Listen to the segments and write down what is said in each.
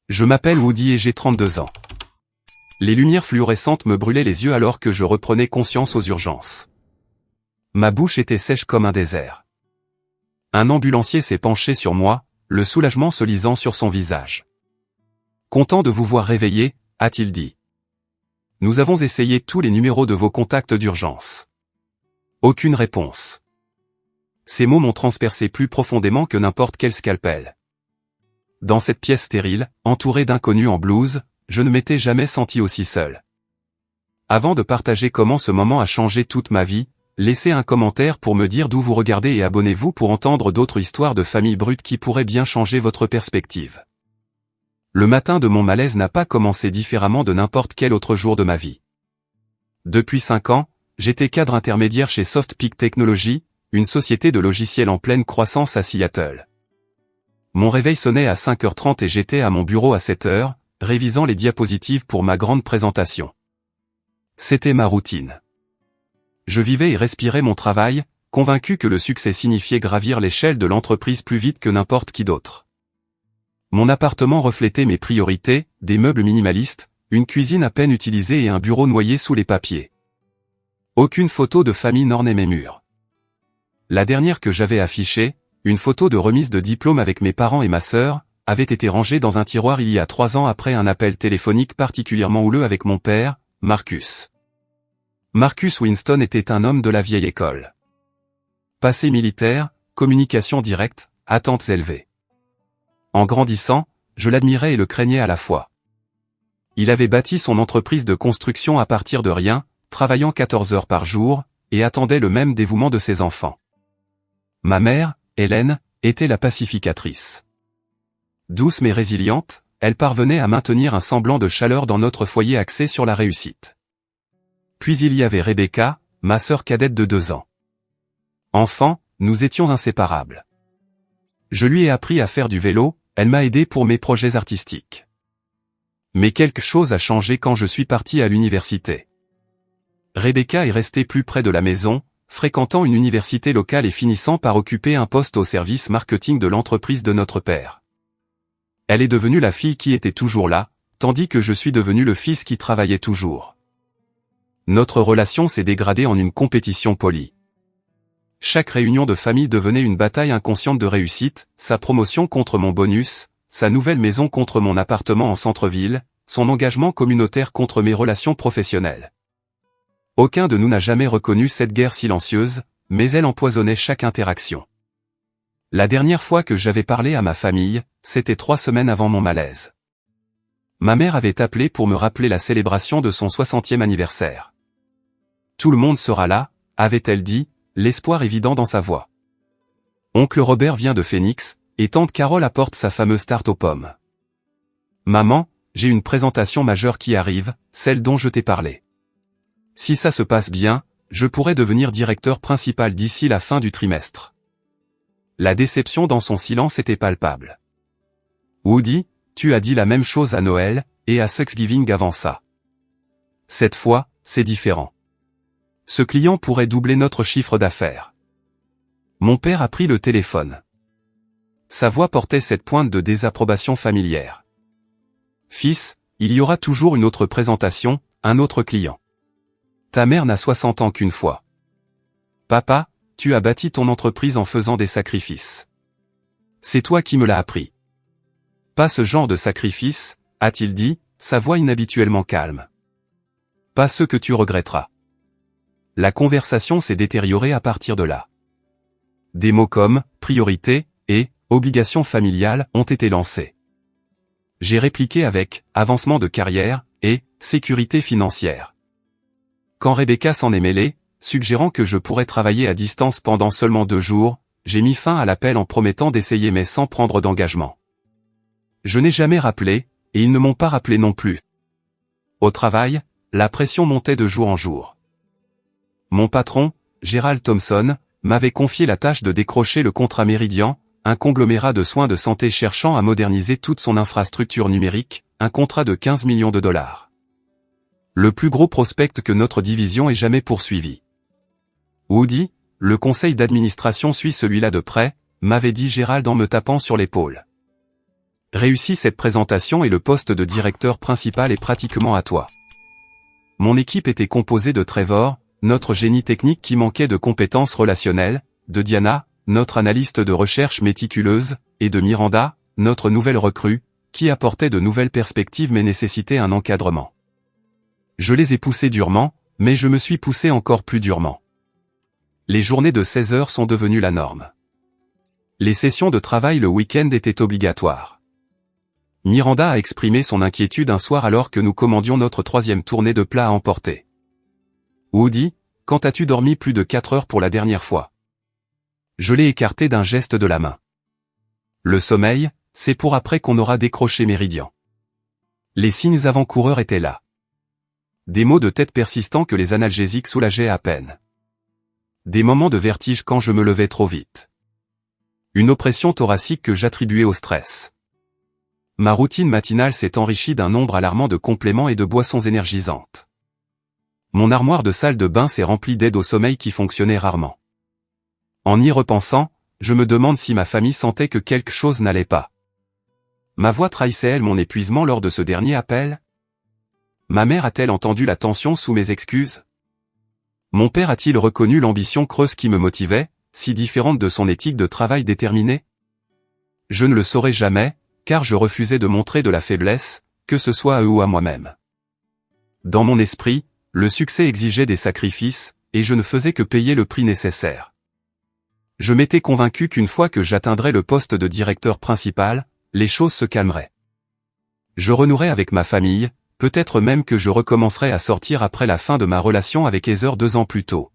Je m'appelle Woody et j'ai 32 ans. Les lumières fluorescentes me brûlaient les yeux alors que je reprenais conscience aux urgences. Ma bouche était sèche comme un désert. Un ambulancier s'est penché sur moi, le soulagement se lisant sur son visage. « Content de vous voir réveillé », a-t-il dit. « Nous avons essayé tous les numéros de vos contacts d'urgence. Aucune réponse. » Ces mots m'ont transpercé plus profondément que n'importe quel scalpel. Dans cette pièce stérile, entourée d'inconnus en blouse, je ne m'étais jamais senti aussi seul. Avant de partager comment ce moment a changé toute ma vie, laissez un commentaire pour me dire d'où vous regardez et abonnez-vous pour entendre d'autres histoires de familles brutes qui pourraient bien changer votre perspective. Le matin de mon malaise n'a pas commencé différemment de n'importe quel autre jour de ma vie. Depuis 5 ans, j'étais cadre intermédiaire chez SoftPeak Technologies, une société de logiciels en pleine croissance à Seattle. Mon réveil sonnait à 5h30 et j'étais à mon bureau à 7h, révisant les diapositives pour ma grande présentation. C'était ma routine. Je vivais et respirais mon travail, convaincu que le succès signifiait gravir l'échelle de l'entreprise plus vite que n'importe qui d'autre. Mon appartement reflétait mes priorités, des meubles minimalistes, une cuisine à peine utilisée et un bureau noyé sous les papiers. Aucune photo de famille n'ornait mes murs. La dernière que j'avais affichée, une photo de remise de diplôme avec mes parents et ma sœur, avait été rangée dans un tiroir il y a 3 ans après un appel téléphonique particulièrement houleux avec mon père, Marcus. Marcus Winston était un homme de la vieille école. Passé militaire, communication directe, attentes élevées. En grandissant, je l'admirais et le craignais à la fois. Il avait bâti son entreprise de construction à partir de rien, travaillant 14 heures par jour, et attendait le même dévouement de ses enfants. Ma mère, Hélène, était la pacificatrice. Douce mais résiliente, elle parvenait à maintenir un semblant de chaleur dans notre foyer axé sur la réussite. Puis il y avait Rebecca, ma sœur cadette de 2 ans. Enfant, nous étions inséparables. Je lui ai appris à faire du vélo, elle m'a aidé pour mes projets artistiques. Mais quelque chose a changé quand je suis parti à l'université. Rebecca est restée plus près de la maison, fréquentant une université locale et finissant par occuper un poste au service marketing de l'entreprise de notre père. Elle est devenue la fille qui était toujours là, tandis que je suis devenu le fils qui travaillait toujours. Notre relation s'est dégradée en une compétition polie. Chaque réunion de famille devenait une bataille inconsciente de réussite, sa promotion contre mon bonus, sa nouvelle maison contre mon appartement en centre-ville, son engagement communautaire contre mes relations professionnelles. Aucun de nous n'a jamais reconnu cette guerre silencieuse, mais elle empoisonnait chaque interaction. La dernière fois que j'avais parlé à ma famille, c'était 3 semaines avant mon malaise. Ma mère avait appelé pour me rappeler la célébration de son 60e anniversaire. Tout le monde sera là, avait-elle dit, l'espoir évident dans sa voix. Oncle Robert vient de Phoenix, et tante Carole apporte sa fameuse tarte aux pommes. Maman, j'ai une présentation majeure qui arrive, celle dont je t'ai parlé. Si ça se passe bien, je pourrais devenir directeur principal d'ici la fin du trimestre. La déception dans son silence était palpable. Woody, tu as dit la même chose à Noël, et à Thanksgiving avant ça. Cette fois, c'est différent. Ce client pourrait doubler notre chiffre d'affaires. Mon père a pris le téléphone. Sa voix portait cette pointe de désapprobation familière. Fils, il y aura toujours une autre présentation, un autre client. Ta mère n'a 60 ans qu'une fois. Papa, tu as bâti ton entreprise en faisant des sacrifices. C'est toi qui me l'as appris. Pas ce genre de sacrifice, a-t-il dit, sa voix inhabituellement calme. Pas ce que tu regretteras. La conversation s'est détériorée à partir de là. Des mots comme « priorité » et « obligation familiale » ont été lancés. J'ai répliqué avec « avancement de carrière » et « sécurité financière ». Quand Rebecca s'en est mêlée, suggérant que je pourrais travailler à distance pendant seulement 2 jours, j'ai mis fin à l'appel en promettant d'essayer mais sans prendre d'engagement. Je n'ai jamais rappelé, et ils ne m'ont pas rappelé non plus. Au travail, la pression montait de jour en jour. Mon patron, Gerald Thompson, m'avait confié la tâche de décrocher le contrat Meridian, un conglomérat de soins de santé cherchant à moderniser toute son infrastructure numérique, un contrat de 15 millions de dollars. Le plus gros prospect que notre division ait jamais poursuivi. Woody, le conseil d'administration suit celui-là de près, m'avait dit Gérald en me tapant sur l'épaule. Réussis cette présentation et le poste de directeur principal est pratiquement à toi. Mon équipe était composée de Trevor, notre génie technique qui manquait de compétences relationnelles, de Diana, notre analyste de recherche méticuleuse, et de Miranda, notre nouvelle recrue, qui apportait de nouvelles perspectives mais nécessitait un encadrement. Je les ai poussés durement, mais je me suis poussé encore plus durement. Les journées de 16 heures sont devenues la norme. Les sessions de travail le week-end étaient obligatoires. Miranda a exprimé son inquiétude un soir alors que nous commandions notre 3e tournée de plats à emporter. Woody, quand as-tu dormi plus de 4 heures pour la dernière fois? Je l'ai écarté d'un geste de la main. Le sommeil, c'est pour après qu'on aura décroché Méridian. Les signes avant-coureurs étaient là. Des maux de tête persistants que les analgésiques soulageaient à peine. Des moments de vertige quand je me levais trop vite. Une oppression thoracique que j'attribuais au stress. Ma routine matinale s'est enrichie d'un nombre alarmant de compléments et de boissons énergisantes. Mon armoire de salle de bain s'est remplie d'aides au sommeil qui fonctionnaient rarement. En y repensant, je me demande si ma famille sentait que quelque chose n'allait pas. Ma voix trahissait-elle mon épuisement lors de ce dernier appel? Ma mère a-t-elle entendu la tension sous mes excuses? Mon père a-t-il reconnu l'ambition creuse qui me motivait, si différente de son éthique de travail déterminée? Je ne le saurais jamais, car je refusais de montrer de la faiblesse, que ce soit à eux ou à moi-même. Dans mon esprit, le succès exigeait des sacrifices, et je ne faisais que payer le prix nécessaire. Je m'étais convaincu qu'une fois que j'atteindrais le poste de directeur principal, les choses se calmeraient. Je renouerais avec ma famille, peut-être même que je recommencerais à sortir après la fin de ma relation avec Heather 2 ans plus tôt.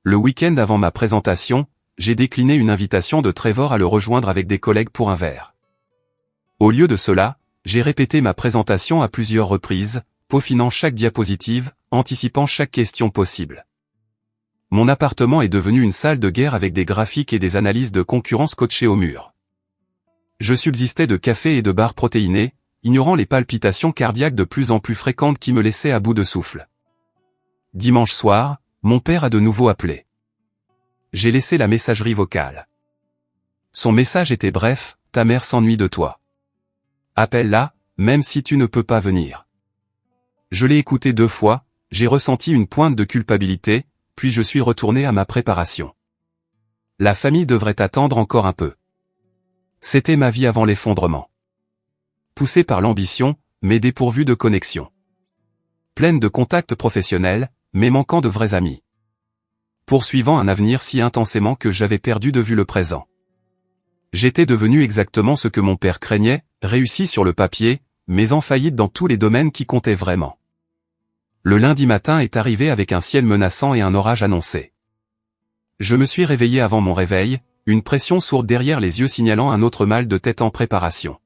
Le week-end avant ma présentation, j'ai décliné une invitation de Trevor à le rejoindre avec des collègues pour un verre. Au lieu de cela, j'ai répété ma présentation à plusieurs reprises, peaufinant chaque diapositive, anticipant chaque question possible. Mon appartement est devenu une salle de guerre avec des graphiques et des analyses de concurrence scotchées au mur. Je subsistais de café et de barres protéinées, ignorant les palpitations cardiaques de plus en plus fréquentes qui me laissaient à bout de souffle. Dimanche soir, mon père a de nouveau appelé. J'ai laissé la messagerie vocale. Son message était bref, ta mère s'ennuie de toi. Appelle-la, même si tu ne peux pas venir. Je l'ai écouté 2 fois, j'ai ressenti une pointe de culpabilité, puis je suis retourné à ma préparation. La famille devrait attendre encore un peu. C'était ma vie avant l'effondrement. Poussée par l'ambition, mais dépourvue de connexion. Pleine de contacts professionnels, mais manquant de vrais amis. Poursuivant un avenir si intensément que j'avais perdu de vue le présent. J'étais devenu exactement ce que mon père craignait, réussi sur le papier, mais en faillite dans tous les domaines qui comptaient vraiment. Le lundi matin est arrivé avec un ciel menaçant et un orage annoncé. Je me suis réveillé avant mon réveil, une pression sourde derrière les yeux signalant un autre mal de tête en préparation.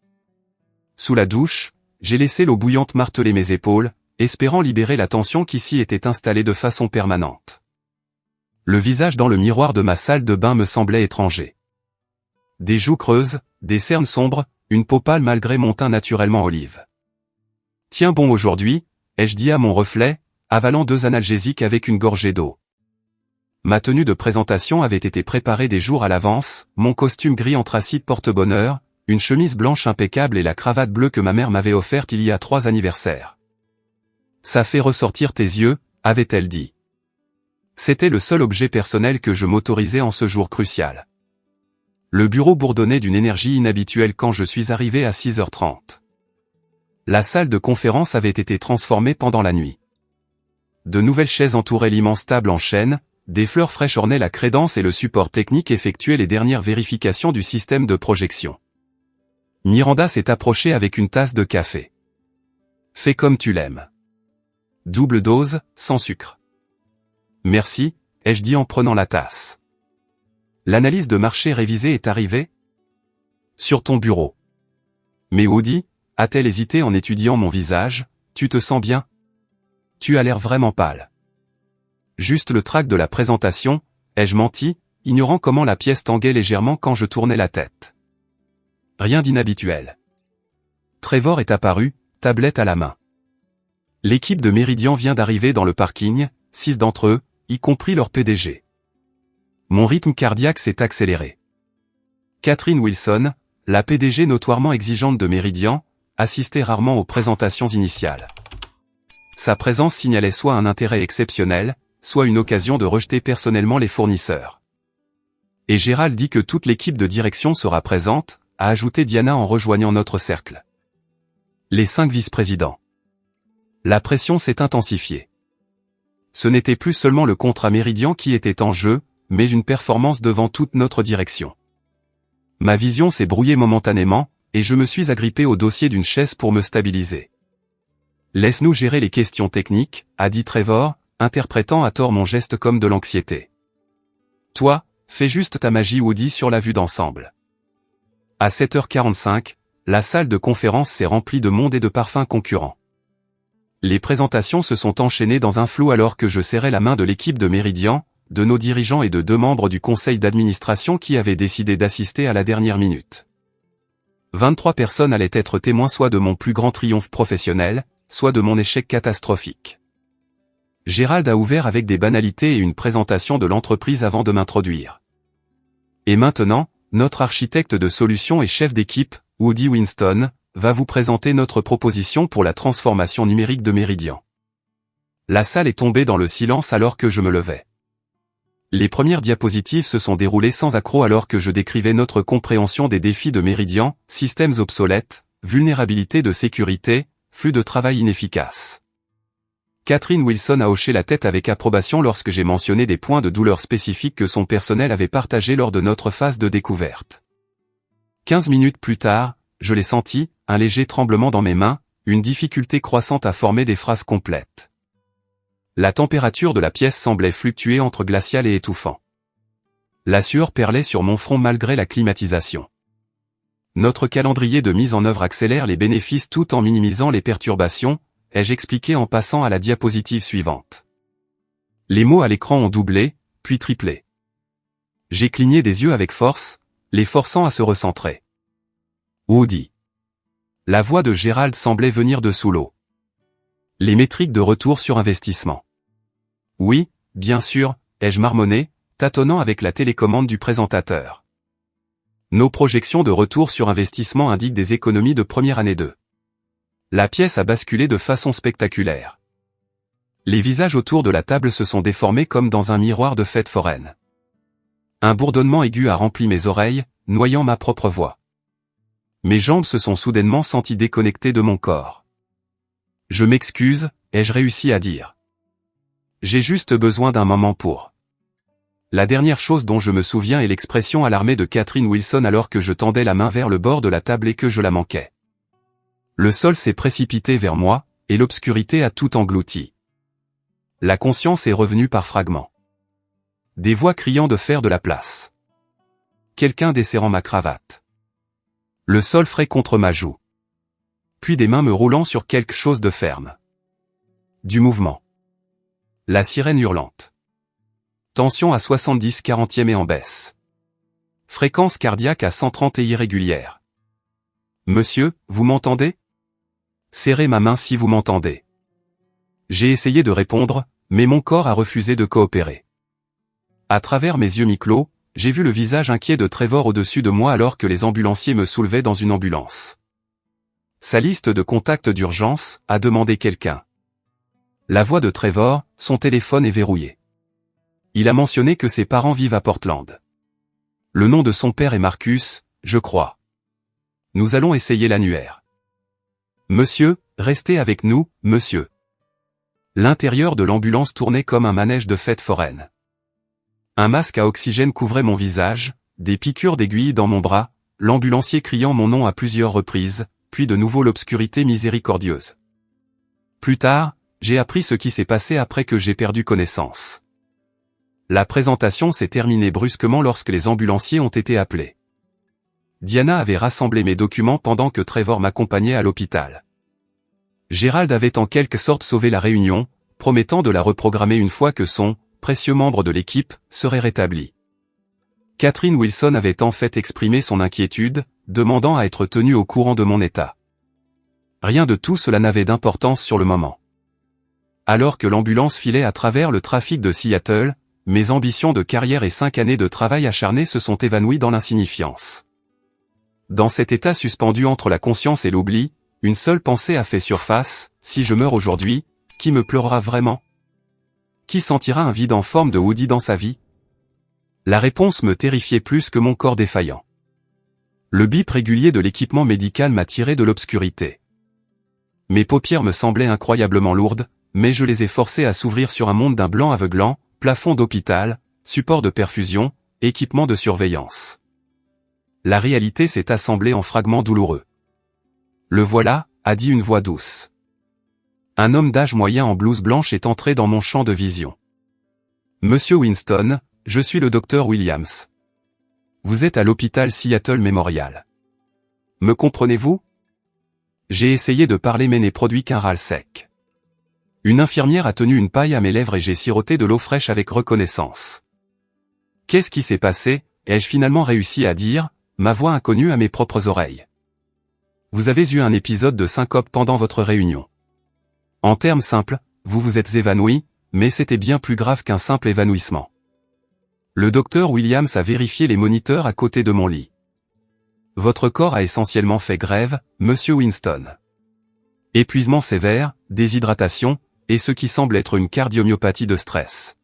Sous la douche, j'ai laissé l'eau bouillante marteler mes épaules, espérant libérer la tension qui s'y était installée de façon permanente. Le visage dans le miroir de ma salle de bain me semblait étranger. Des joues creuses, des cernes sombres, une peau pâle malgré mon teint naturellement olive. Tiens bon aujourd'hui, ai-je dit à mon reflet, avalant 2 analgésiques avec une gorgée d'eau. Ma tenue de présentation avait été préparée des jours à l'avance, mon costume gris anthracite porte-bonheur, une chemise blanche impeccable et la cravate bleue que ma mère m'avait offerte il y a 3 anniversaires. Ça fait ressortir tes yeux, avait-elle dit. C'était le seul objet personnel que je m'autorisais en ce jour crucial. Le bureau bourdonnait d'une énergie inhabituelle quand je suis arrivé à 6h30. La salle de conférence avait été transformée pendant la nuit. De nouvelles chaises entouraient l'immense table en chêne, des fleurs fraîches ornaient la crédence et le support technique effectuait les dernières vérifications du système de projection. Miranda s'est approchée avec une tasse de café. Fais comme tu l'aimes. Double dose, sans sucre. Merci, ai-je dit en prenant la tasse. L'analyse de marché révisée est arrivée? Sur ton bureau. Mais Woody, a-t-elle hésité en étudiant mon visage, tu te sens bien? Tu as l'air vraiment pâle. Juste le trac de la présentation, ai-je menti, ignorant comment la pièce tanguait légèrement quand je tournais la tête. Rien d'inhabituel. Trevor est apparu, tablette à la main. L'équipe de Méridian vient d'arriver dans le parking, 6 d'entre eux, y compris leur PDG. Mon rythme cardiaque s'est accéléré. Catherine Wilson, La PDG notoirement exigeante de Meridian, assistait rarement aux présentations initiales. Sa présence signalait soit un intérêt exceptionnel, soit une occasion de rejeter personnellement les fournisseurs. Et Gérald dit que toute l'équipe de direction sera présente, a ajouté Diana en rejoignant notre cercle. Les 5 vice-présidents. La pression s'est intensifiée. Ce n'était plus seulement le contrat Meridian qui était en jeu, mais une performance devant toute notre direction. Ma vision s'est brouillée momentanément, et je me suis agrippé au dossier d'une chaise pour me stabiliser. Laisse-nous gérer les questions techniques, a dit Trevor, interprétant à tort mon geste comme de l'anxiété. Toi, fais juste ta magie Woody sur la vue d'ensemble. À 7h45, la salle de conférence s'est remplie de monde et de parfums concurrents. Les présentations se sont enchaînées dans un flou alors que je serrais la main de l'équipe de Meridian, de nos dirigeants et de 2 membres du conseil d'administration qui avaient décidé d'assister à la dernière minute. 23 personnes allaient être témoins soit de mon plus grand triomphe professionnel, soit de mon échec catastrophique. Gérald a ouvert avec des banalités et une présentation de l'entreprise avant de m'introduire. Et maintenant, notre architecte de solutions et chef d'équipe, Woody Winston, va vous présenter notre proposition pour la transformation numérique de Meridian. La salle est tombée dans le silence alors que je me levais. Les premières diapositives se sont déroulées sans accroc alors que je décrivais notre compréhension des défis de Meridian, systèmes obsolètes, vulnérabilité de sécurité, flux de travail inefficace. Catherine Wilson a hoché la tête avec approbation lorsque j'ai mentionné des points de douleur spécifiques que son personnel avait partagés lors de notre phase de découverte. 15 minutes plus tard, je l'ai senti, un léger tremblement dans mes mains, une difficulté croissante à former des phrases complètes. La température de la pièce semblait fluctuer entre glacial et étouffant. La sueur perlait sur mon front malgré la climatisation. Notre calendrier de mise en œuvre accélère les bénéfices tout en minimisant les perturbations, ai-je expliqué en passant à la diapositive suivante. Les mots à l'écran ont doublé, puis triplé. J'ai cligné des yeux avec force, les forçant à se recentrer. Woody. La voix de Gérald semblait venir de sous l'eau. Les métriques de retour sur investissement. Oui, bien sûr, ai-je marmonné, tâtonnant avec la télécommande du présentateur. Nos projections de retour sur investissement indiquent des économies de première année 2. La pièce a basculé de façon spectaculaire. Les visages autour de la table se sont déformés comme dans un miroir de fête foraine. Un bourdonnement aigu a rempli mes oreilles, noyant ma propre voix. Mes jambes se sont soudainement senties déconnectées de mon corps. Je m'excuse, ai-je réussi à dire. J'ai juste besoin d'un moment pour. La dernière chose dont je me souviens est l'expression alarmée de Catherine Wilson alors que je tendais la main vers le bord de la table et que je la manquais. Le sol s'est précipité vers moi, et l'obscurité a tout englouti. La conscience est revenue par fragments. Des voix criant de faire de la place. Quelqu'un desserrant ma cravate. Le sol frais contre ma joue. Puis des mains me roulant sur quelque chose de ferme. Du mouvement. La sirène hurlante. Tension à 70 40e et en baisse. Fréquence cardiaque à 130 et irrégulière. Monsieur, vous m'entendez? Serrez ma main si vous m'entendez. J'ai essayé de répondre, mais mon corps a refusé de coopérer. À travers mes yeux mi-clos, j'ai vu le visage inquiet de Trevor au-dessus de moi alors que les ambulanciers me soulevaient dans une ambulance. Sa liste de contacts d'urgence, a demandé quelqu'un. La voix de Trevor, son téléphone est verrouillé. Il a mentionné que ses parents vivent à Portland. Le nom de son père est Marcus, je crois. Nous allons essayer l'annuaire. Monsieur, restez avec nous, monsieur. L'intérieur de l'ambulance tournait comme un manège de fête foraine. Un masque à oxygène couvrait mon visage, des piqûres d'aiguilles dans mon bras, l'ambulancier criant mon nom à plusieurs reprises, puis de nouveau l'obscurité miséricordieuse. Plus tard, j'ai appris ce qui s'est passé après que j'ai perdu connaissance. La présentation s'est terminée brusquement lorsque les ambulanciers ont été appelés. Diana avait rassemblé mes documents pendant que Trevor m'accompagnait à l'hôpital. Gérald avait en quelque sorte sauvé la réunion, promettant de la reprogrammer une fois que son précieux membre de l'équipe serait rétabli. Catherine Wilson avait en fait exprimé son inquiétude, demandant à être tenue au courant de mon état. Rien de tout cela n'avait d'importance sur le moment. Alors que l'ambulance filait à travers le trafic de Seattle, mes ambitions de carrière et 5 années de travail acharné se sont évanouies dans l'insignifiance. dans cet état suspendu entre la conscience et l'oubli, une seule pensée a fait surface, si je meurs aujourd'hui, qui me pleurera vraiment? Qui sentira un vide en forme de Woody dans sa vie? La réponse me terrifiait plus que mon corps défaillant. Le bip régulier de l'équipement médical m'a tiré de l'obscurité. Mes paupières me semblaient incroyablement lourdes, mais je les ai forcées à s'ouvrir sur un monde d'un blanc aveuglant, plafond d'hôpital, support de perfusion, équipement de surveillance. La réalité s'est assemblée en fragments douloureux. Le voilà, a dit une voix douce. Un homme d'âge moyen en blouse blanche est entré dans mon champ de vision. Monsieur Winston, je suis le docteur Williams. Vous êtes à l'hôpital Seattle Memorial. Me comprenez-vous? J'ai essayé de parler mais n'ai produit qu'un râle sec. Une infirmière a tenu une paille à mes lèvres et j'ai siroté de l'eau fraîche avec reconnaissance. Qu'est-ce qui s'est passé? Ai-je finalement réussi à dire, ma voix inconnue à mes propres oreilles. Vous avez eu un épisode de syncope pendant votre réunion. En termes simples, vous vous êtes évanoui, mais c'était bien plus grave qu'un simple évanouissement. Le docteur Williams a vérifié les moniteurs à côté de mon lit. Votre corps a essentiellement fait grève, monsieur Winston. Épuisement sévère, déshydratation, et ce qui semble être une cardiomyopathie de stress.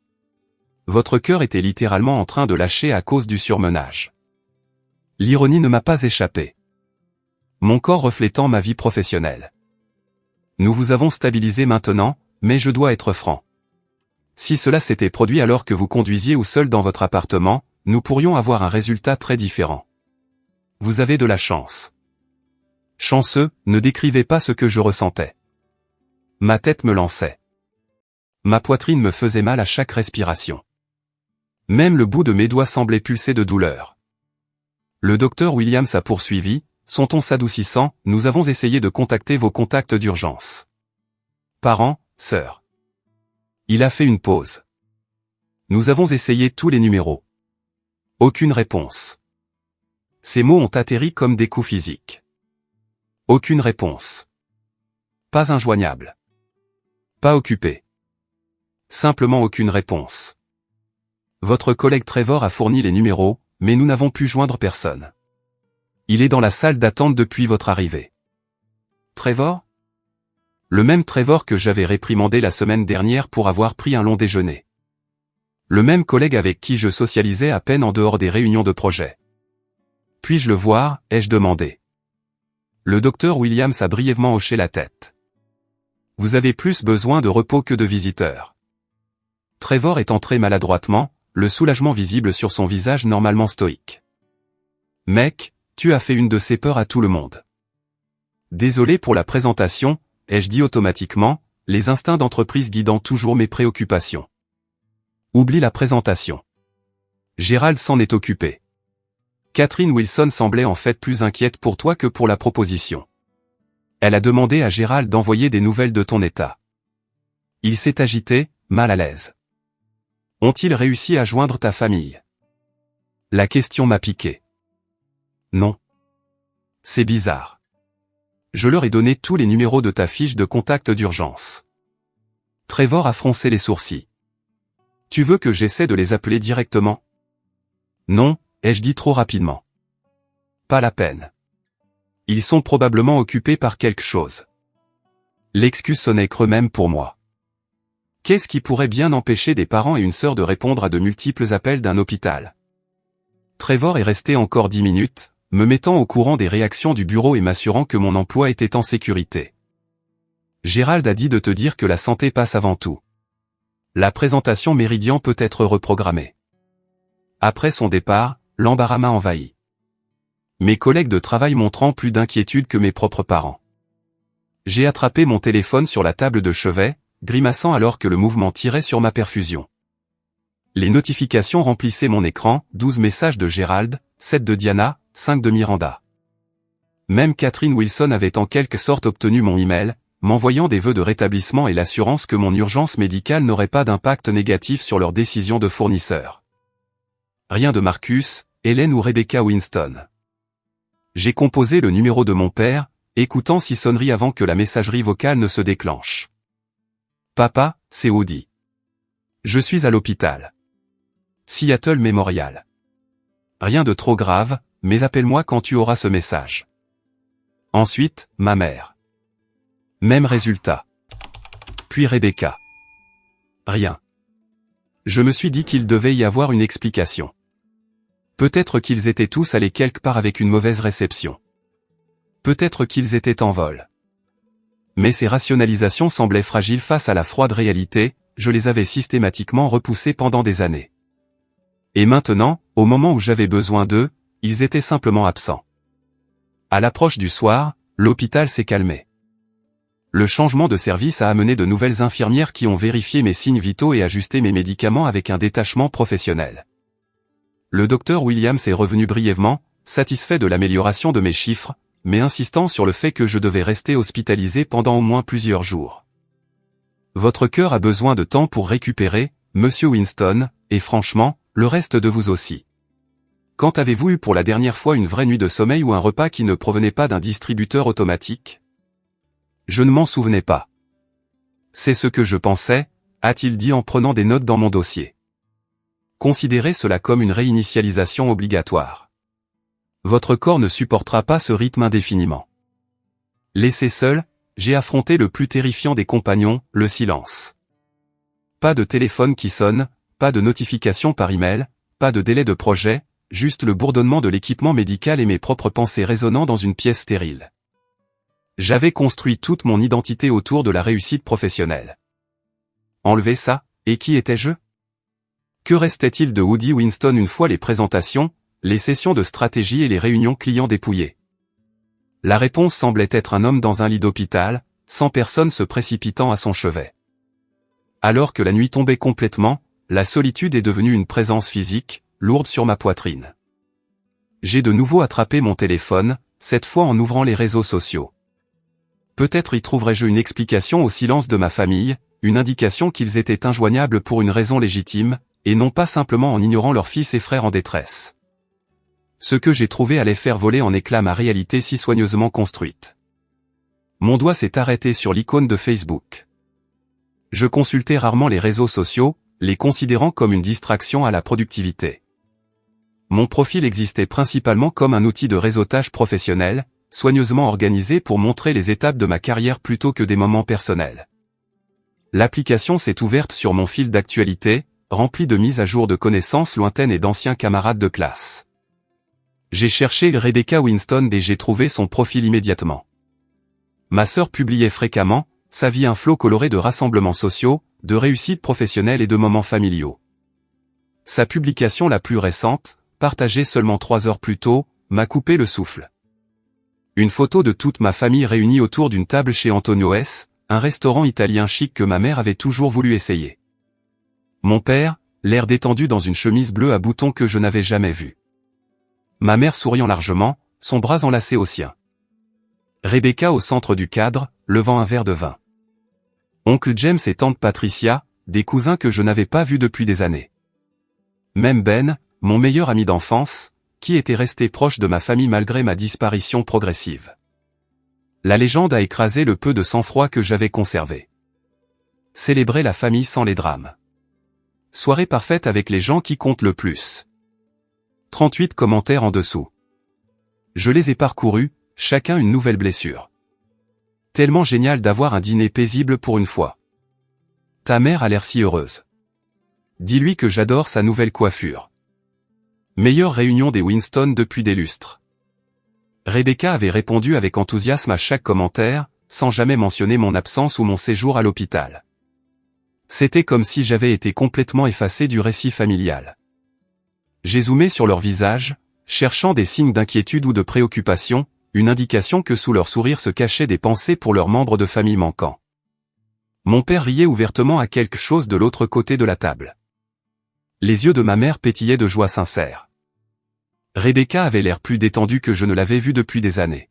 Votre cœur était littéralement en train de lâcher à cause du surmenage. L'ironie ne m'a pas échappé. Mon corps reflétant ma vie professionnelle. Nous vous avons stabilisé maintenant, mais je dois être franc. Si cela s'était produit alors que vous conduisiez ou seul dans votre appartement, nous pourrions avoir un résultat très différent. Vous avez de la chance. Chanceux, ne décrivez pas ce que je ressentais. Ma tête me lançait. Ma poitrine me faisait mal à chaque respiration. Même le bout de mes doigts semblait pulser de douleur. Le docteur Williams a poursuivi, son ton s'adoucissant, nous avons essayé de contacter vos contacts d'urgence. Parents, sœurs. Il a fait une pause. Nous avons essayé tous les numéros. Aucune réponse. Ces mots ont atterri comme des coups physiques. Aucune réponse. Pas injoignable. Pas occupé. Simplement aucune réponse. Votre collègue Trevor a fourni les numéros, mais nous n'avons pu joindre personne. Il est dans la salle d'attente depuis votre arrivée. Trevor? Le même Trevor que j'avais réprimandé la semaine dernière pour avoir pris un long déjeuner. Le même collègue avec qui je socialisais à peine en dehors des réunions de projet. Puis-je le voir, ai-je demandé. Le docteur Williams a brièvement hoché la tête. Vous avez plus besoin de repos que de visiteurs. Trevor est entré maladroitement, le soulagement visible sur son visage normalement stoïque. Mec, tu as fait une de ces peurs à tout le monde. Désolé pour la présentation, ai-je dit automatiquement, les instincts d'entreprise guidant toujours mes préoccupations. Oublie la présentation. Gérald s'en est occupé. Catherine Wilson semblait en fait plus inquiète pour toi que pour la proposition. Elle a demandé à Gérald d'envoyer des nouvelles de ton état. Il s'est agité, mal à l'aise. Ont-ils réussi à joindre ta famille? La question m'a piqué. Non. C'est bizarre. Je leur ai donné tous les numéros de ta fiche de contact d'urgence. Trevor a froncé les sourcils. Tu veux que j'essaie de les appeler directement? Non, ai-je dit trop rapidement. Pas la peine. Ils sont probablement occupés par quelque chose. L'excuse sonnait creux même pour moi. Qu'est-ce qui pourrait bien empêcher des parents et une sœur de répondre à de multiples appels d'un hôpital? Trevor est resté encore 10 minutes, me mettant au courant des réactions du bureau et m'assurant que mon emploi était en sécurité. Gérald a dit de te dire que la santé passe avant tout. La présentation Méridian peut être reprogrammée. Après son départ, l'embarras m'a envahi. Mes collègues de travail montrant plus d'inquiétude que mes propres parents. J'ai attrapé mon téléphone sur la table de chevet, grimaçant alors que le mouvement tirait sur ma perfusion. Les notifications remplissaient mon écran, 12 messages de Gérald, 7 de Diana, 5 de Miranda. Même Catherine Wilson avait en quelque sorte obtenu mon email, m'envoyant des vœux de rétablissement et l'assurance que mon urgence médicale n'aurait pas d'impact négatif sur leur décision de fournisseur. Rien de Marcus, Hélène ou Rebecca Winston. J'ai composé le numéro de mon père, écoutant 6 sonneries avant que la messagerie vocale ne se déclenche. Papa, c'est Woody. Je suis à l'hôpital. Seattle Memorial. Rien de trop grave, mais appelle-moi quand tu auras ce message. Ensuite, ma mère. Même résultat. Puis Rebecca. Rien. Je me suis dit qu'il devait y avoir une explication. Peut-être qu'ils étaient tous allés quelque part avec une mauvaise réception. Peut-être qu'ils étaient en vol. Mais ces rationalisations semblaient fragiles face à la froide réalité, je les avais systématiquement repoussées pendant des années. Et maintenant, au moment où j'avais besoin d'eux, ils étaient simplement absents. À l'approche du soir, l'hôpital s'est calmé. Le changement de service a amené de nouvelles infirmières qui ont vérifié mes signes vitaux et ajusté mes médicaments avec un détachement professionnel. Le docteur Williams est revenu brièvement, satisfait de l'amélioration de mes chiffres, mais insistant sur le fait que je devais rester hospitalisé pendant au moins plusieurs jours. Votre cœur a besoin de temps pour récupérer, Monsieur Winston, et franchement, le reste de vous aussi. Quand avez-vous eu pour la dernière fois une vraie nuit de sommeil ou un repas qui ne provenait pas d'un distributeur automatique? Je ne m'en souvenais pas. C'est ce que je pensais, a-t-il dit en prenant des notes dans mon dossier. Considérez cela comme une réinitialisation obligatoire. Votre corps ne supportera pas ce rythme indéfiniment. Laissé seul, j'ai affronté le plus terrifiant des compagnons, le silence. Pas de téléphone qui sonne, pas de notification par email, pas de délai de projet, juste le bourdonnement de l'équipement médical et mes propres pensées résonnant dans une pièce stérile. J'avais construit toute mon identité autour de la réussite professionnelle. Enlever ça, et qui étais-je? Que restait-il de Woody Winston une fois les présentations, les sessions de stratégie et les réunions clients dépouillées? La réponse semblait être un homme dans un lit d'hôpital, sans personne se précipitant à son chevet. Alors que la nuit tombait complètement, la solitude est devenue une présence physique, lourde sur ma poitrine. J'ai de nouveau attrapé mon téléphone, cette fois en ouvrant les réseaux sociaux. Peut-être y trouverais-je une explication au silence de ma famille, une indication qu'ils étaient injoignables pour une raison légitime, et non pas simplement en ignorant leurs fils et frères en détresse. Ce que j'ai trouvé allait faire voler en éclats ma réalité si soigneusement construite. Mon doigt s'est arrêté sur l'icône de Facebook. Je consultais rarement les réseaux sociaux, les considérant comme une distraction à la productivité. Mon profil existait principalement comme un outil de réseautage professionnel, soigneusement organisé pour montrer les étapes de ma carrière plutôt que des moments personnels. L'application s'est ouverte sur mon fil d'actualité, rempli de mises à jour de connaissances lointaines et d'anciens camarades de classe. J'ai cherché Rebecca Winston et j'ai trouvé son profil immédiatement. Ma sœur publiait fréquemment, sa vie un flot coloré de rassemblements sociaux, de réussites professionnelles et de moments familiaux. Sa publication la plus récente, partagée seulement 3 heures plus tôt, m'a coupé le souffle. Une photo de toute ma famille réunie autour d'une table chez Antonio S., un restaurant italien chic que ma mère avait toujours voulu essayer. Mon père, l'air détendu dans une chemise bleue à boutons que je n'avais jamais vue. Ma mère souriant largement, son bras enlacé au sien. Rebecca au centre du cadre, levant un verre de vin. Oncle James et tante Patricia, des cousins que je n'avais pas vus depuis des années. Même Ben, mon meilleur ami d'enfance, qui était resté proche de ma famille malgré ma disparition progressive. La légende a écrasé le peu de sang-froid que j'avais conservé. Célébrer la famille sans les drames. Soirée parfaite avec les gens qui comptent le plus. 38 commentaires en dessous. Je les ai parcourus, chacun une nouvelle blessure. Tellement génial d'avoir un dîner paisible pour une fois. Ta mère a l'air si heureuse. Dis-lui que j'adore sa nouvelle coiffure. Meilleure réunion des Winston depuis des lustres. Rebecca avait répondu avec enthousiasme à chaque commentaire, sans jamais mentionner mon absence ou mon séjour à l'hôpital. C'était comme si j'avais été complètement effacé du récit familial. J'ai zoomé sur leur visage, cherchant des signes d'inquiétude ou de préoccupation, une indication que sous leur sourire se cachaient des pensées pour leurs membres de famille manquants. Mon père riait ouvertement à quelque chose de l'autre côté de la table. Les yeux de ma mère pétillaient de joie sincère. Rebecca avait l'air plus détendue que je ne l'avais vue depuis des années.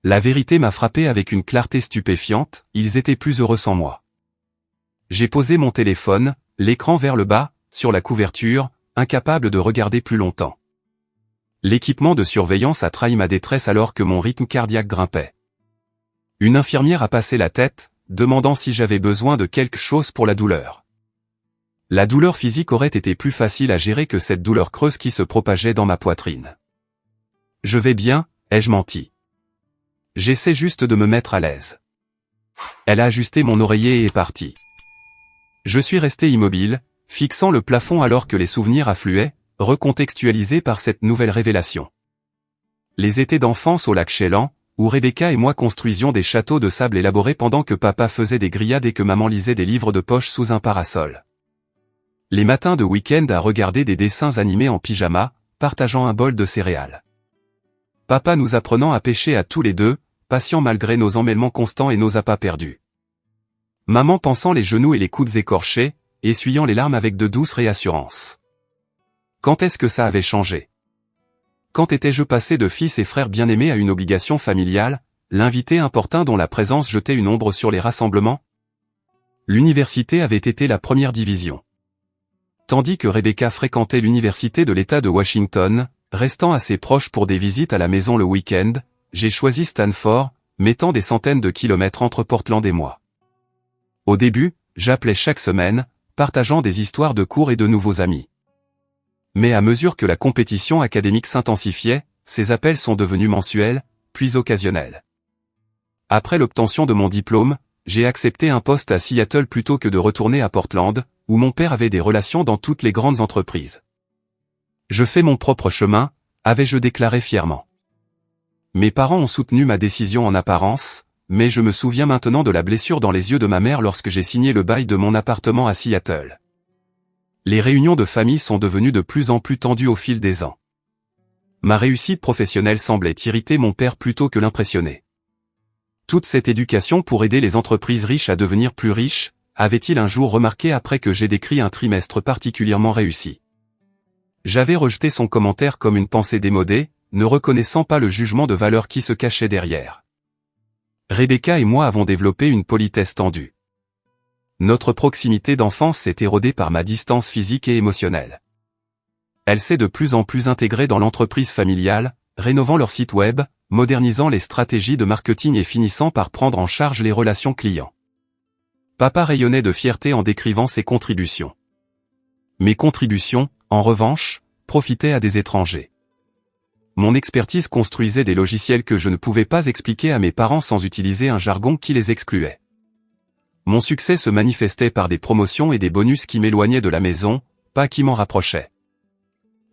La vérité m'a frappé avec une clarté stupéfiante, ils étaient plus heureux sans moi. J'ai posé mon téléphone, l'écran vers le bas, sur la couverture, incapable de regarder plus longtemps. L'équipement de surveillance a trahi ma détresse alors que mon rythme cardiaque grimpait. Une infirmière a passé la tête, demandant si j'avais besoin de quelque chose pour la douleur. La douleur physique aurait été plus facile à gérer que cette douleur creuse qui se propageait dans ma poitrine. Je vais bien, ai-je menti. J'essaie juste de me mettre à l'aise. Elle a ajusté mon oreiller et est partie. Je suis resté immobile, fixant le plafond alors que les souvenirs affluaient, recontextualisés par cette nouvelle révélation. Les étés d'enfance au lac Chelan, où Rebecca et moi construisions des châteaux de sable élaborés pendant que papa faisait des grillades et que maman lisait des livres de poche sous un parasol. Les matins de week-end à regarder des dessins animés en pyjama, partageant un bol de céréales. Papa nous apprenant à pêcher à tous les deux, patients malgré nos emmêlements constants et nos appâts perdus. Maman pansant les genoux et les coudes écorchés, essuyant les larmes avec de douces réassurances. Quand est-ce que ça avait changé? Quand étais-je passé de fils et frère bien-aimés à une obligation familiale, l'invité importun dont la présence jetait une ombre sur les rassemblements? L'université avait été la première division. Tandis que Rebecca fréquentait l'université de l'État de Washington, restant assez proche pour des visites à la maison le week-end, j'ai choisi Stanford, mettant des centaines de kilomètres entre Portland et moi. Au début, j'appelais chaque semaine, partageant des histoires de cours et de nouveaux amis. Mais à mesure que la compétition académique s'intensifiait, ces appels sont devenus mensuels, puis occasionnels. Après l'obtention de mon diplôme, j'ai accepté un poste à Seattle plutôt que de retourner à Portland, où mon père avait des relations dans toutes les grandes entreprises. Je fais mon propre chemin, avais-je déclaré fièrement. Mes parents ont soutenu ma décision en apparence, mais je me souviens maintenant de la blessure dans les yeux de ma mère lorsque j'ai signé le bail de mon appartement à Seattle. Les réunions de famille sont devenues de plus en plus tendues au fil des ans. Ma réussite professionnelle semblait irriter mon père plutôt que l'impressionner. Toute cette éducation pour aider les entreprises riches à devenir plus riches, avait-il un jour remarqué après que j'ai décrit un trimestre particulièrement réussi. J'avais rejeté son commentaire comme une pensée démodée, ne reconnaissant pas le jugement de valeur qui se cachait derrière. Rebecca et moi avons développé une politesse tendue. Notre proximité d'enfance s'est érodée par ma distance physique et émotionnelle. Elle s'est de plus en plus intégrée dans l'entreprise familiale, rénovant leur site web, modernisant les stratégies de marketing et finissant par prendre en charge les relations clients. Papa rayonnait de fierté en décrivant ses contributions. Mes contributions, en revanche, profitaient à des étrangers. Mon expertise construisait des logiciels que je ne pouvais pas expliquer à mes parents sans utiliser un jargon qui les excluait. Mon succès se manifestait par des promotions et des bonus qui m'éloignaient de la maison, pas qui m'en rapprochaient.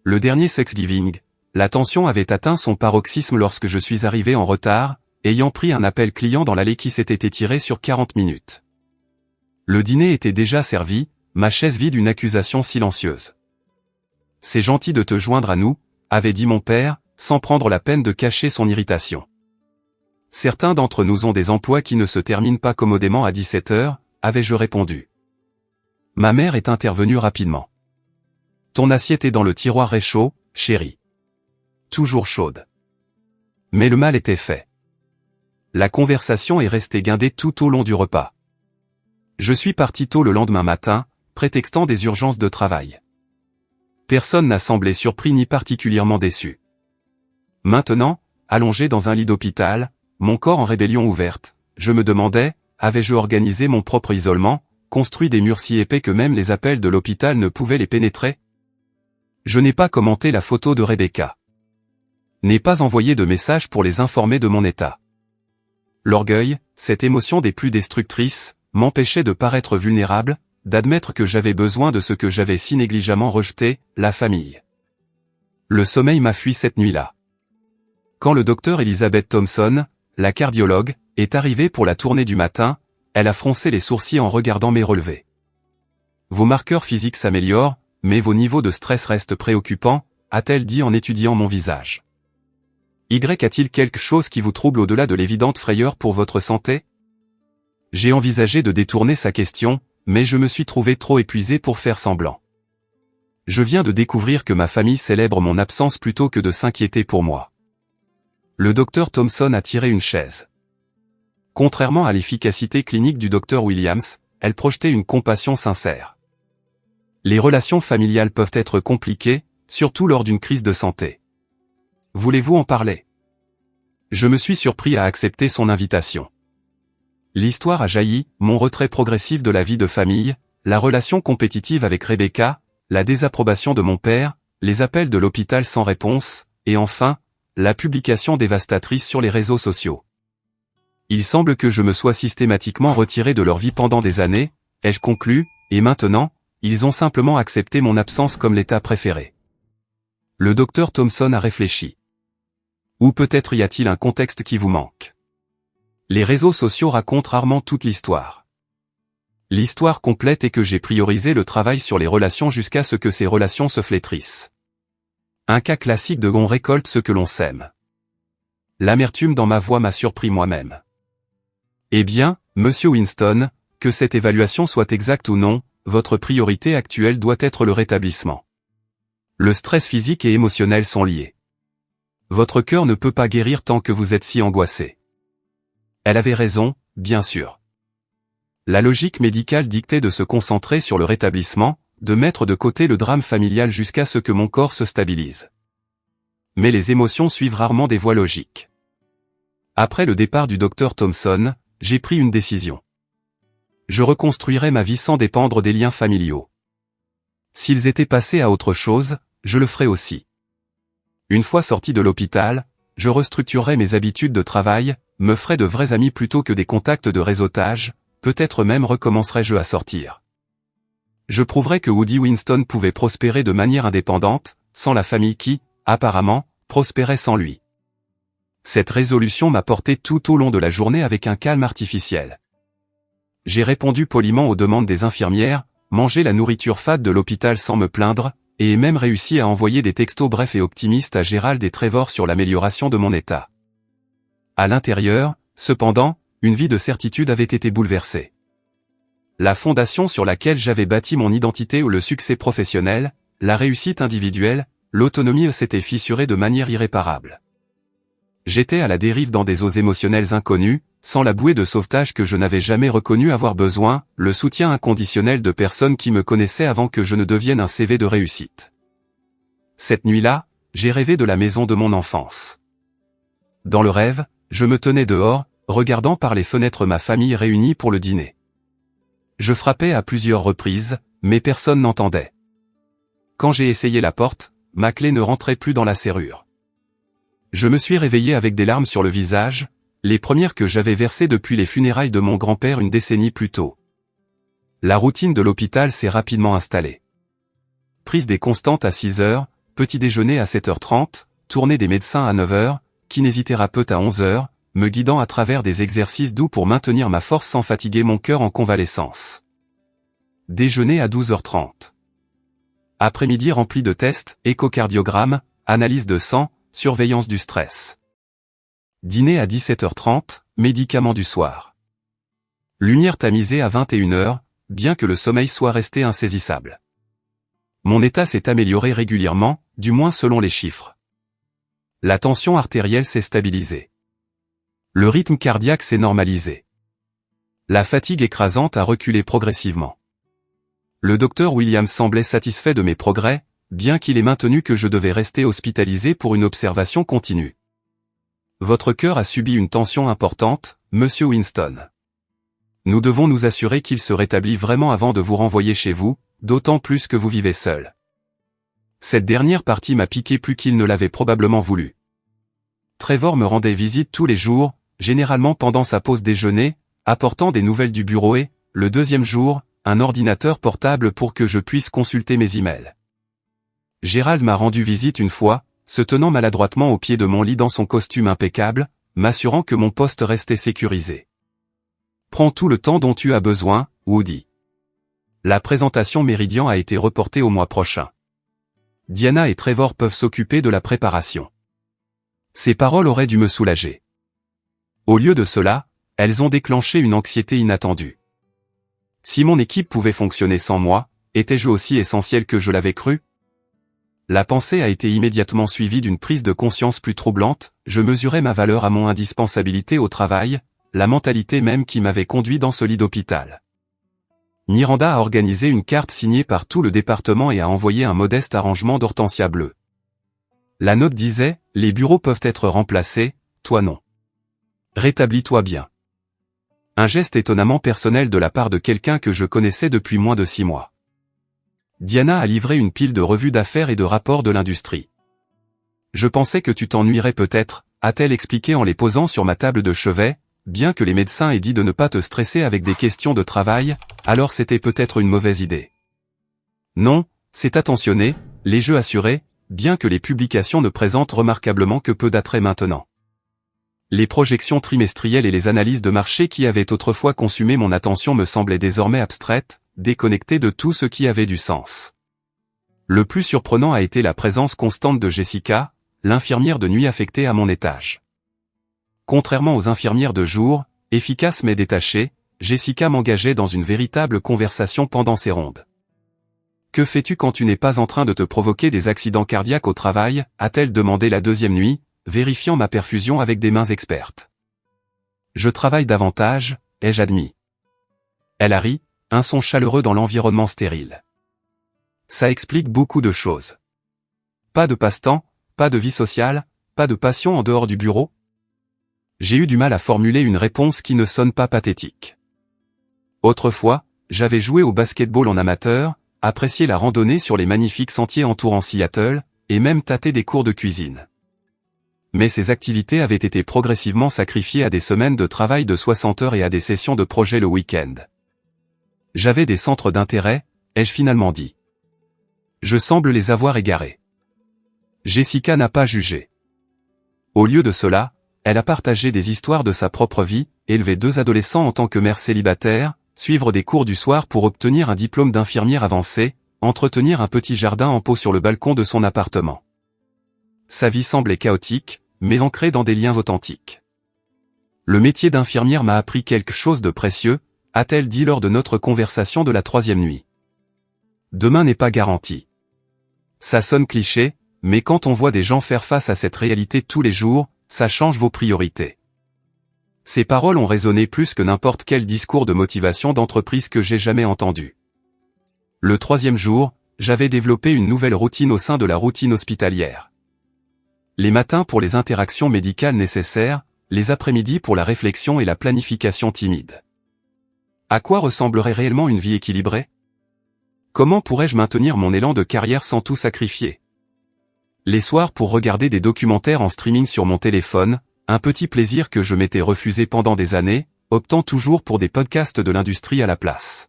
Le dernier Thanksgiving, la tension avait atteint son paroxysme lorsque je suis arrivé en retard, ayant pris un appel client dans l'allée qui s'était étirée sur 40 minutes. Le dîner était déjà servi, ma chaise vide une accusation silencieuse. « C'est gentil de te joindre à nous », avait dit mon père, sans prendre la peine de cacher son irritation. Certains d'entre nous ont des emplois qui ne se terminent pas commodément à 17 heures, avais-je répondu. Ma mère est intervenue rapidement. Ton assiette est dans le tiroir réchaud, chérie. Toujours chaude. Mais le mal était fait. La conversation est restée guindée tout au long du repas. Je suis parti tôt le lendemain matin, prétextant des urgences de travail. Personne n'a semblé surpris ni particulièrement déçu. Maintenant, allongé dans un lit d'hôpital, mon corps en rébellion ouverte, je me demandais, avais-je organisé mon propre isolement, construit des murs si épais que même les appels de l'hôpital ne pouvaient les pénétrer? Je n'ai pas commenté la photo de Rebecca. N'ai pas envoyé de message pour les informer de mon état. L'orgueil, cette émotion des plus destructrices, m'empêchait de paraître vulnérable, d'admettre que j'avais besoin de ce que j'avais si négligemment rejeté, la famille. Le sommeil m'a fui cette nuit-là. Quand le docteur Elizabeth Thompson, la cardiologue, est arrivée pour la tournée du matin, elle a froncé les sourcils en regardant mes relevés. Vos marqueurs physiques s'améliorent, mais vos niveaux de stress restent préoccupants, a-t-elle dit en étudiant mon visage. Y a-t-il quelque chose qui vous trouble au-delà de l'évidente frayeur pour votre santé? J'ai envisagé de détourner sa question, mais je me suis trouvé trop épuisé pour faire semblant. Je viens de découvrir que ma famille célèbre mon absence plutôt que de s'inquiéter pour moi. Le docteur Thompson a tiré une chaise. Contrairement à l'efficacité clinique du docteur Williams, elle projetait une compassion sincère. Les relations familiales peuvent être compliquées, surtout lors d'une crise de santé. Voulez-vous en parler? Je me suis surpris à accepter son invitation. L'histoire a jailli, mon retrait progressif de la vie de famille, la relation compétitive avec Rebecca, la désapprobation de mon père, les appels de l'hôpital sans réponse, et enfin, la publication dévastatrice sur les réseaux sociaux. Il semble que je me sois systématiquement retiré de leur vie pendant des années, ai-je conclu, et maintenant, ils ont simplement accepté mon absence comme l'état préféré. Le docteur Thompson a réfléchi. Ou peut-être y a-t-il un contexte qui vous manque. Les réseaux sociaux racontent rarement toute l'histoire. L'histoire complète est que j'ai priorisé le travail sur les relations jusqu'à ce que ces relations se flétrissent. Un cas classique de on récolte ce que l'on sème. L'amertume dans ma voix m'a surpris moi-même. Eh bien, monsieur Winston, que cette évaluation soit exacte ou non, votre priorité actuelle doit être le rétablissement. Le stress physique et émotionnel sont liés. Votre cœur ne peut pas guérir tant que vous êtes si angoissé. Elle avait raison, bien sûr. La logique médicale dictait de se concentrer sur le rétablissement, de mettre de côté le drame familial jusqu'à ce que mon corps se stabilise. Mais les émotions suivent rarement des voies logiques. Après le départ du docteur Thompson, j'ai pris une décision. Je reconstruirai ma vie sans dépendre des liens familiaux. S'ils étaient passés à autre chose, je le ferai aussi. Une fois sorti de l'hôpital, je restructurerai mes habitudes de travail, me ferai de vrais amis plutôt que des contacts de réseautage, peut-être même recommencerai-je à sortir. Je prouverai que Woody Winston pouvait prospérer de manière indépendante, sans la famille qui, apparemment, prospérait sans lui. Cette résolution m'a porté tout au long de la journée avec un calme artificiel. J'ai répondu poliment aux demandes des infirmières, mangé la nourriture fade de l'hôpital sans me plaindre, et ai même réussi à envoyer des textos brefs et optimistes à Gérald et Trevor sur l'amélioration de mon état. À l'intérieur, cependant, une vie de certitude avait été bouleversée. La fondation sur laquelle j'avais bâti mon identité ou le succès professionnel, la réussite individuelle, l'autonomie s'était fissurée de manière irréparable. J'étais à la dérive dans des eaux émotionnelles inconnues, sans la bouée de sauvetage que je n'avais jamais reconnu avoir besoin, le soutien inconditionnel de personnes qui me connaissaient avant que je ne devienne un CV de réussite. Cette nuit-là, j'ai rêvé de la maison de mon enfance. Dans le rêve, je me tenais dehors, regardant par les fenêtres ma famille réunie pour le dîner. Je frappais à plusieurs reprises, mais personne n'entendait. Quand j'ai essayé la porte, ma clé ne rentrait plus dans la serrure. Je me suis réveillé avec des larmes sur le visage, les premières que j'avais versées depuis les funérailles de mon grand-père une décennie plus tôt. La routine de l'hôpital s'est rapidement installée. Prise des constantes à 6 heures, petit déjeuner à 7h30, tournée des médecins à 9h, kinésithérapeute à 11h, me guidant à travers des exercices doux pour maintenir ma force sans fatiguer mon cœur en convalescence. Déjeuner à 12h30. Après-midi rempli de tests, échocardiogramme, analyse de sang, surveillance du stress. Dîner à 17h30, médicaments du soir. Lumière tamisée à 21h, bien que le sommeil soit resté insaisissable. Mon état s'est amélioré régulièrement, du moins selon les chiffres. La tension artérielle s'est stabilisée. Le rythme cardiaque s'est normalisé. La fatigue écrasante a reculé progressivement. Le docteur Williams semblait satisfait de mes progrès, bien qu'il ait maintenu que je devais rester hospitalisé pour une observation continue. Votre cœur a subi une tension importante, monsieur Winston. Nous devons nous assurer qu'il se rétablit vraiment avant de vous renvoyer chez vous, d'autant plus que vous vivez seul. Cette dernière partie m'a piqué plus qu'il ne l'avait probablement voulu. Trevor me rendait visite tous les jours, généralement pendant sa pause déjeuner, apportant des nouvelles du bureau et, le deuxième jour, un ordinateur portable pour que je puisse consulter mes emails. Gérald m'a rendu visite une fois, se tenant maladroitement au pied de mon lit dans son costume impeccable, m'assurant que mon poste restait sécurisé. Prends tout le temps dont tu as besoin, Woody. La présentation Méridian a été reportée au mois prochain. Diana et Trevor peuvent s'occuper de la préparation. Ces paroles auraient dû me soulager. Au lieu de cela, elles ont déclenché une anxiété inattendue. Si mon équipe pouvait fonctionner sans moi, étais-je aussi essentiel que je l'avais cru ? La pensée a été immédiatement suivie d'une prise de conscience plus troublante, je mesurais ma valeur à mon indispensabilité au travail, la mentalité même qui m'avait conduit dans ce lit d'hôpital. Miranda a organisé une carte signée par tout le département et a envoyé un modeste arrangement d'hortensia bleue. La note disait, « Les bureaux peuvent être remplacés, toi non. Rétablis-toi bien. » Un geste étonnamment personnel de la part de quelqu'un que je connaissais depuis moins de 6 mois. Diana a livré une pile de revues d'affaires et de rapports de l'industrie. Je pensais que tu t'ennuierais peut-être, a-t-elle expliqué en les posant sur ma table de chevet, bien que les médecins aient dit de ne pas te stresser avec des questions de travail, alors c'était peut-être une mauvaise idée. Non, c'est attentionné, les jeux assurés, bien que les publications ne présentent remarquablement que peu d'attrait maintenant. Les projections trimestrielles et les analyses de marché qui avaient autrefois consumé mon attention me semblaient désormais abstraites, déconnectées de tout ce qui avait du sens. Le plus surprenant a été la présence constante de Jessica, l'infirmière de nuit affectée à mon étage. Contrairement aux infirmières de jour, efficaces mais détachées, Jessica m'engageait dans une véritable conversation pendant ses rondes. « Que fais-tu quand tu n'es pas en train de te provoquer des accidents cardiaques au travail ?» a-t-elle demandé la deuxième nuit, vérifiant ma perfusion avec des mains expertes. « Je travaille davantage, ai-je admis. » Elle a ri, un son chaleureux dans l'environnement stérile. Ça explique beaucoup de choses. Pas de passe-temps, pas de vie sociale, pas de passion en dehors du bureau? J'ai eu du mal à formuler une réponse qui ne sonne pas pathétique. Autrefois, j'avais joué au basketball en amateur, apprécié la randonnée sur les magnifiques sentiers entourant Seattle, et même tâté des cours de cuisine. Mais ces activités avaient été progressivement sacrifiées à des semaines de travail de 60 heures et à des sessions de projet le week-end. J'avais des centres d'intérêt, ai-je finalement dit. Je semble les avoir égarés. Jessica n'a pas jugé. Au lieu de cela, elle a partagé des histoires de sa propre vie, élevé 2 adolescents en tant que mère célibataire, suivre des cours du soir pour obtenir un diplôme d'infirmière avancée, entretenir un petit jardin en pot sur le balcon de son appartement. Sa vie semblait chaotique, mais ancrée dans des liens authentiques. Le métier d'infirmière m'a appris quelque chose de précieux, a-t-elle dit lors de notre conversation de la 3e nuit. Demain n'est pas garanti. Ça sonne cliché, mais quand on voit des gens faire face à cette réalité tous les jours, ça change vos priorités. Ces paroles ont résonné plus que n'importe quel discours de motivation d'entreprise que j'ai jamais entendu. Le 3e jour, j'avais développé une nouvelle routine au sein de la routine hospitalière. Les matins pour les interactions médicales nécessaires, les après-midi pour la réflexion et la planification timide. À quoi ressemblerait réellement une vie équilibrée? Comment pourrais-je maintenir mon élan de carrière sans tout sacrifier? Les soirs pour regarder des documentaires en streaming sur mon téléphone, un petit plaisir que je m'étais refusé pendant des années, optant toujours pour des podcasts de l'industrie à la place.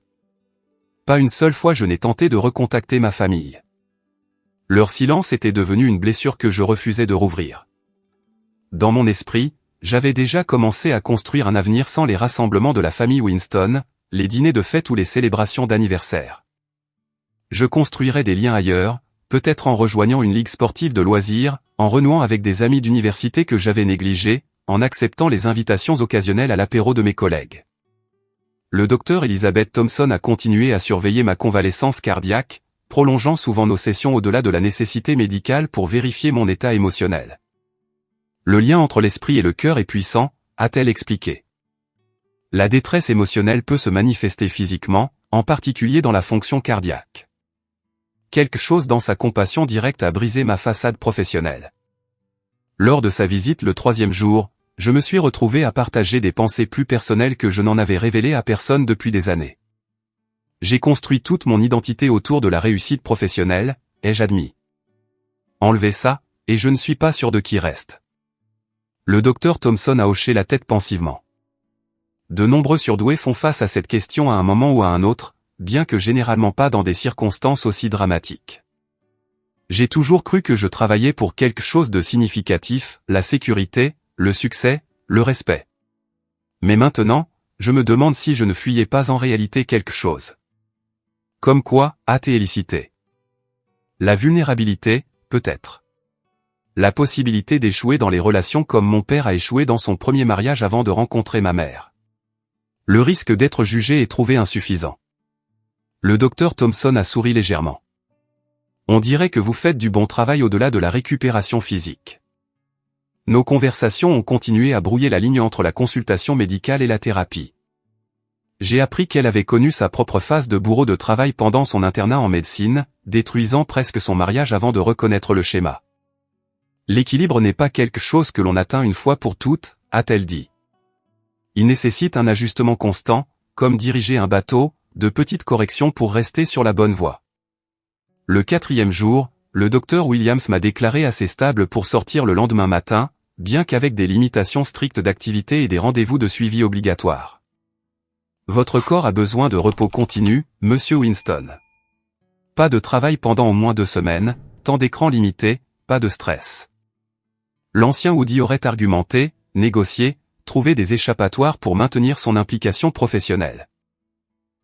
Pas une seule fois je n'ai tenté de recontacter ma famille. Leur silence était devenu une blessure que je refusais de rouvrir. Dans mon esprit, j'avais déjà commencé à construire un avenir sans les rassemblements de la famille Winston, les dîners de fête ou les célébrations d'anniversaire. Je construirais des liens ailleurs, peut-être en rejoignant une ligue sportive de loisirs, en renouant avec des amis d'université que j'avais négligés, en acceptant les invitations occasionnelles à l'apéro de mes collègues. Le docteur Elizabeth Thompson a continué à surveiller ma convalescence cardiaque, prolongeant souvent nos sessions au-delà de la nécessité médicale pour vérifier mon état émotionnel. Le lien entre l'esprit et le cœur est puissant, a-t-elle expliqué. La détresse émotionnelle peut se manifester physiquement, en particulier dans la fonction cardiaque. Quelque chose dans sa compassion directe a brisé ma façade professionnelle. Lors de sa visite le 3e jour, je me suis retrouvé à partager des pensées plus personnelles que je n'en avais révélées à personne depuis des années. J'ai construit toute mon identité autour de la réussite professionnelle, ai-je admis. Enlevez ça, et je ne suis pas sûr de qui reste. Le docteur Thompson a hoché la tête pensivement. De nombreux surdoués font face à cette question à un moment ou à un autre, bien que généralement pas dans des circonstances aussi dramatiques. J'ai toujours cru que je travaillais pour quelque chose de significatif, la sécurité, le succès, le respect. Mais maintenant, je me demande si je ne fuyais pas en réalité quelque chose. Comme quoi, a-t-elle élicité? La vulnérabilité, peut-être. La possibilité d'échouer dans les relations comme mon père a échoué dans son premier mariage avant de rencontrer ma mère. Le risque d'être jugé et trouvé insuffisant. Le docteur Thompson a souri légèrement. On dirait que vous faites du bon travail au-delà de la récupération physique. Nos conversations ont continué à brouiller la ligne entre la consultation médicale et la thérapie. J'ai appris qu'elle avait connu sa propre phase de bourreau de travail pendant son internat en médecine, détruisant presque son mariage avant de reconnaître le schéma. L'équilibre n'est pas quelque chose que l'on atteint une fois pour toutes, a-t-elle dit. Il nécessite un ajustement constant, comme diriger un bateau, de petites corrections pour rester sur la bonne voie. Le 4e jour, le docteur Williams m'a déclaré assez stable pour sortir le lendemain matin, bien qu'avec des limitations strictes d'activité et des rendez-vous de suivi obligatoires. Votre corps a besoin de repos continu, monsieur Winston. Pas de travail pendant au moins 2 semaines, temps d'écran limité, pas de stress. L'ancien Woody aurait argumenté, négocié, trouvé des échappatoires pour maintenir son implication professionnelle.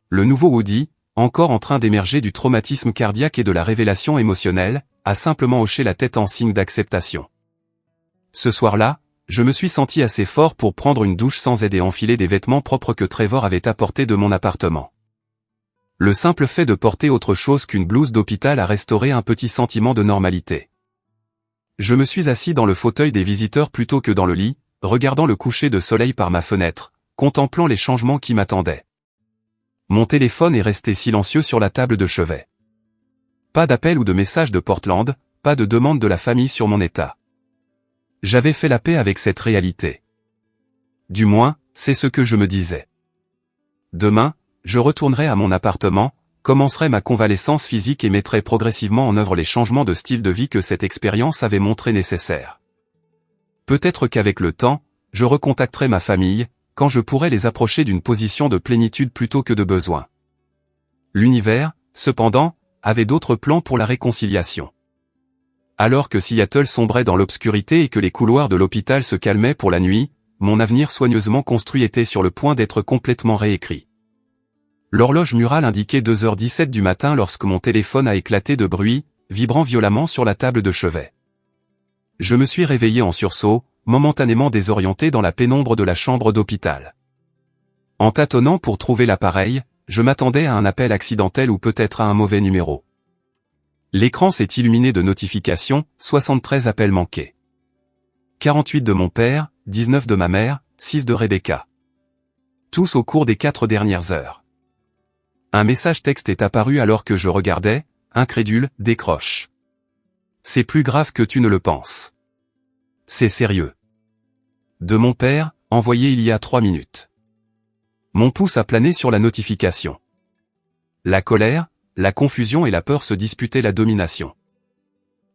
Le nouveau Woody, encore en train d'émerger du traumatisme cardiaque et de la révélation émotionnelle, a simplement hoché la tête en signe d'acceptation. Ce soir-là, je me suis senti assez fort pour prendre une douche sans aide et enfiler des vêtements propres que Trevor avait apportés de mon appartement. Le simple fait de porter autre chose qu'une blouse d'hôpital a restauré un petit sentiment de normalité. Je me suis assis dans le fauteuil des visiteurs plutôt que dans le lit, regardant le coucher de soleil par ma fenêtre, contemplant les changements qui m'attendaient. Mon téléphone est resté silencieux sur la table de chevet. Pas d'appel ou de message de Portland, pas de demande de la famille sur mon état. J'avais fait la paix avec cette réalité. Du moins, c'est ce que je me disais. Demain, je retournerai à mon appartement, commencerai ma convalescence physique et mettrai progressivement en œuvre les changements de style de vie que cette expérience avait montré nécessaires. Peut-être qu'avec le temps, je recontacterai ma famille, quand je pourrai les approcher d'une position de plénitude plutôt que de besoin. L'univers, cependant, avait d'autres plans pour la réconciliation. Alors que Seattle sombrait dans l'obscurité et que les couloirs de l'hôpital se calmaient pour la nuit, mon avenir soigneusement construit était sur le point d'être complètement réécrit. L'horloge murale indiquait 2h17 du matin lorsque mon téléphone a éclaté de bruit, vibrant violemment sur la table de chevet. Je me suis réveillé en sursaut, momentanément désorienté dans la pénombre de la chambre d'hôpital. En tâtonnant pour trouver l'appareil, je m'attendais à un appel accidentel ou peut-être à un mauvais numéro. L'écran s'est illuminé de notifications, 73 appels manqués. 48 de mon père, 19 de ma mère, 6 de Rebecca. Tous au cours des 4 dernières heures. Un message texte est apparu alors que je regardais, incrédule, décroche. C'est plus grave que tu ne le penses. C'est sérieux. De mon père, envoyé il y a 3 minutes. Mon pouce a plané sur la notification. La colère, la confusion et la peur se disputaient la domination.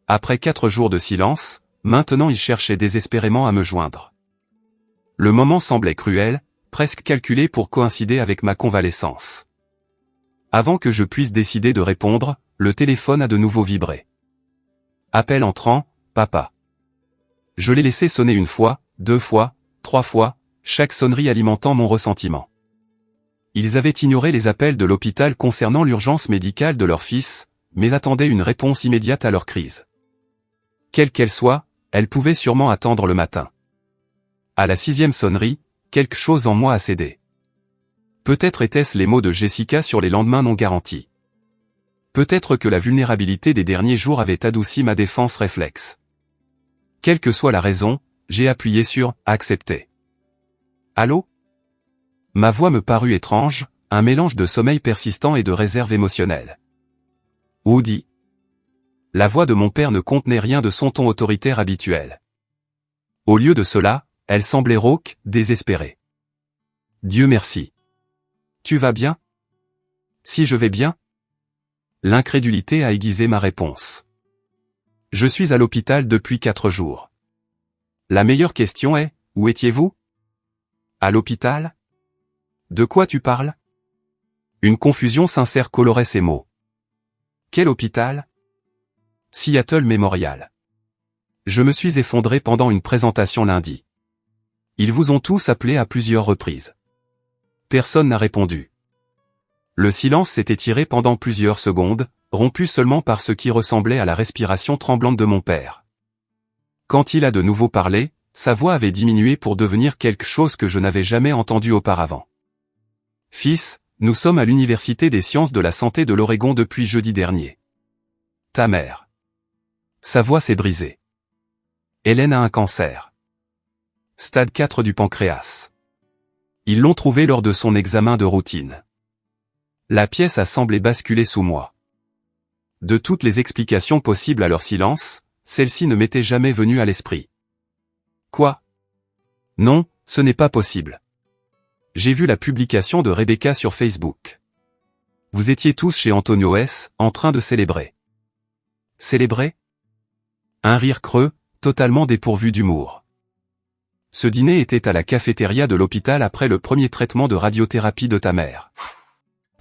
Après 4 jours de silence, maintenant il cherchait désespérément à me joindre. Le moment semblait cruel, presque calculé pour coïncider avec ma convalescence. Avant que je puisse décider de répondre, le téléphone a de nouveau vibré. Appel entrant, papa. Je l'ai laissé sonner 1 fois, 2 fois, 3 fois, chaque sonnerie alimentant mon ressentiment. Ils avaient ignoré les appels de l'hôpital concernant l'urgence médicale de leur fils, mais attendaient une réponse immédiate à leur crise. Quelle qu'elle soit, elle pouvait sûrement attendre le matin. À la 6e sonnerie, quelque chose en moi a cédé. Peut-être étaient-ce les mots de Jessica sur les lendemains non garantis. Peut-être que la vulnérabilité des derniers jours avait adouci ma défense réflexe. Quelle que soit la raison, j'ai appuyé sur « Accepter ». Allô ? Ma voix me parut étrange, un mélange de sommeil persistant et de réserve émotionnelle. Woody. La voix de mon père ne contenait rien de son ton autoritaire habituel. Au lieu de cela, elle semblait rauque, désespérée. Dieu merci. Tu vas bien ? Si je vais bien ? L'incrédulité a aiguisé ma réponse. Je suis à l'hôpital depuis 4 jours. La meilleure question est, où étiez-vous ? À l'hôpital ? De quoi tu parles ? Une confusion sincère colorait ces mots. Quel hôpital ? Seattle Memorial. Je me suis effondré pendant une présentation lundi. Ils vous ont tous appelé à plusieurs reprises. Personne n'a répondu. Le silence s'est étiré pendant plusieurs secondes, rompu seulement par ce qui ressemblait à la respiration tremblante de mon père. Quand il a de nouveau parlé, sa voix avait diminué pour devenir quelque chose que je n'avais jamais entendu auparavant. Fils, nous sommes à l'Université des sciences de la santé de l'Oregon depuis jeudi dernier. Ta mère. Sa voix s'est brisée. Hélène a un cancer. Stade 4 du pancréas. Ils l'ont trouvé lors de son examen de routine. La pièce a semblé basculer sous moi. De toutes les explications possibles à leur silence, celle-ci ne m'était jamais venue à l'esprit. Quoi ? Non, ce n'est pas possible. J'ai vu la publication de Rebecca sur Facebook. Vous étiez tous chez Antonio S., en train de célébrer. Célébrer? Un rire creux, totalement dépourvu d'humour. Ce dîner était à la cafétéria de l'hôpital après le premier traitement de radiothérapie de ta mère.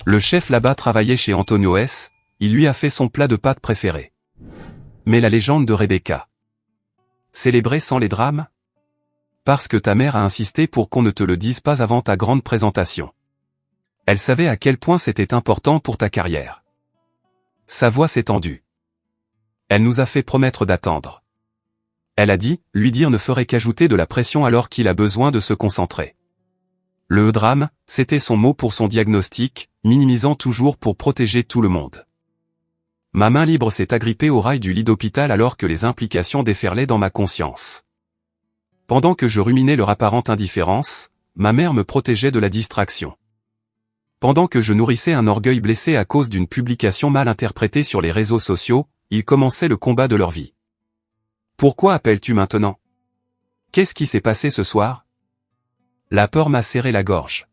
Le chef là-bas travaillait chez Antonio S., il lui a fait son plat de pâtes préféré. Mais la légende de Rebecca. Célébrer sans les drames? Parce que ta mère a insisté pour qu'on ne te le dise pas avant ta grande présentation. Elle savait à quel point c'était important pour ta carrière. Sa voix s'est tendue. Elle nous a fait promettre d'attendre. Elle a dit, lui dire ne ferait qu'ajouter de la pression alors qu'il a besoin de se concentrer. Le drame, c'était son mot pour son diagnostic, minimisant toujours pour protéger tout le monde. Ma main libre s'est agrippée au rail du lit d'hôpital alors que les implications déferlaient dans ma conscience. Pendant que je ruminais leur apparente indifférence, ma mère me protégeait de la distraction. Pendant que je nourrissais un orgueil blessé à cause d'une publication mal interprétée sur les réseaux sociaux, ils commençaient le combat de leur vie. Pourquoi appelles-tu maintenant? Qu'est-ce qui s'est passé ce soir? La peur m'a serré la gorge.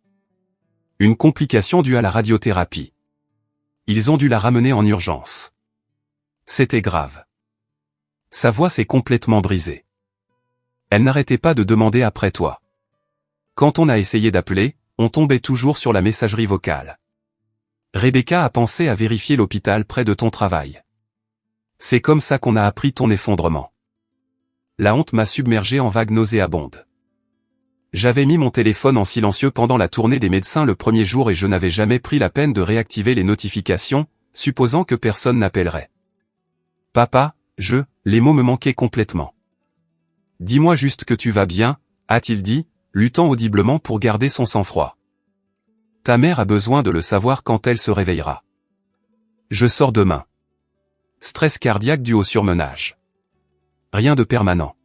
Une complication due à la radiothérapie. Ils ont dû la ramener en urgence. C'était grave. Sa voix s'est complètement brisée. Elle n'arrêtait pas de demander après toi. Quand on a essayé d'appeler, on tombait toujours sur la messagerie vocale. Rebecca a pensé à vérifier l'hôpital près de ton travail. C'est comme ça qu'on a appris ton effondrement. La honte m'a submergé en vagues nauséabondes. J'avais mis mon téléphone en silencieux pendant la tournée des médecins le premier jour et je n'avais jamais pris la peine de réactiver les notifications, supposant que personne n'appellerait. Papa, les mots me manquaient complètement. Dis-moi juste que tu vas bien, a-t-il dit, luttant audiblement pour garder son sang-froid. Ta mère a besoin de le savoir quand elle se réveillera. Je sors demain. Stress cardiaque dû au surmenage. Rien de permanent.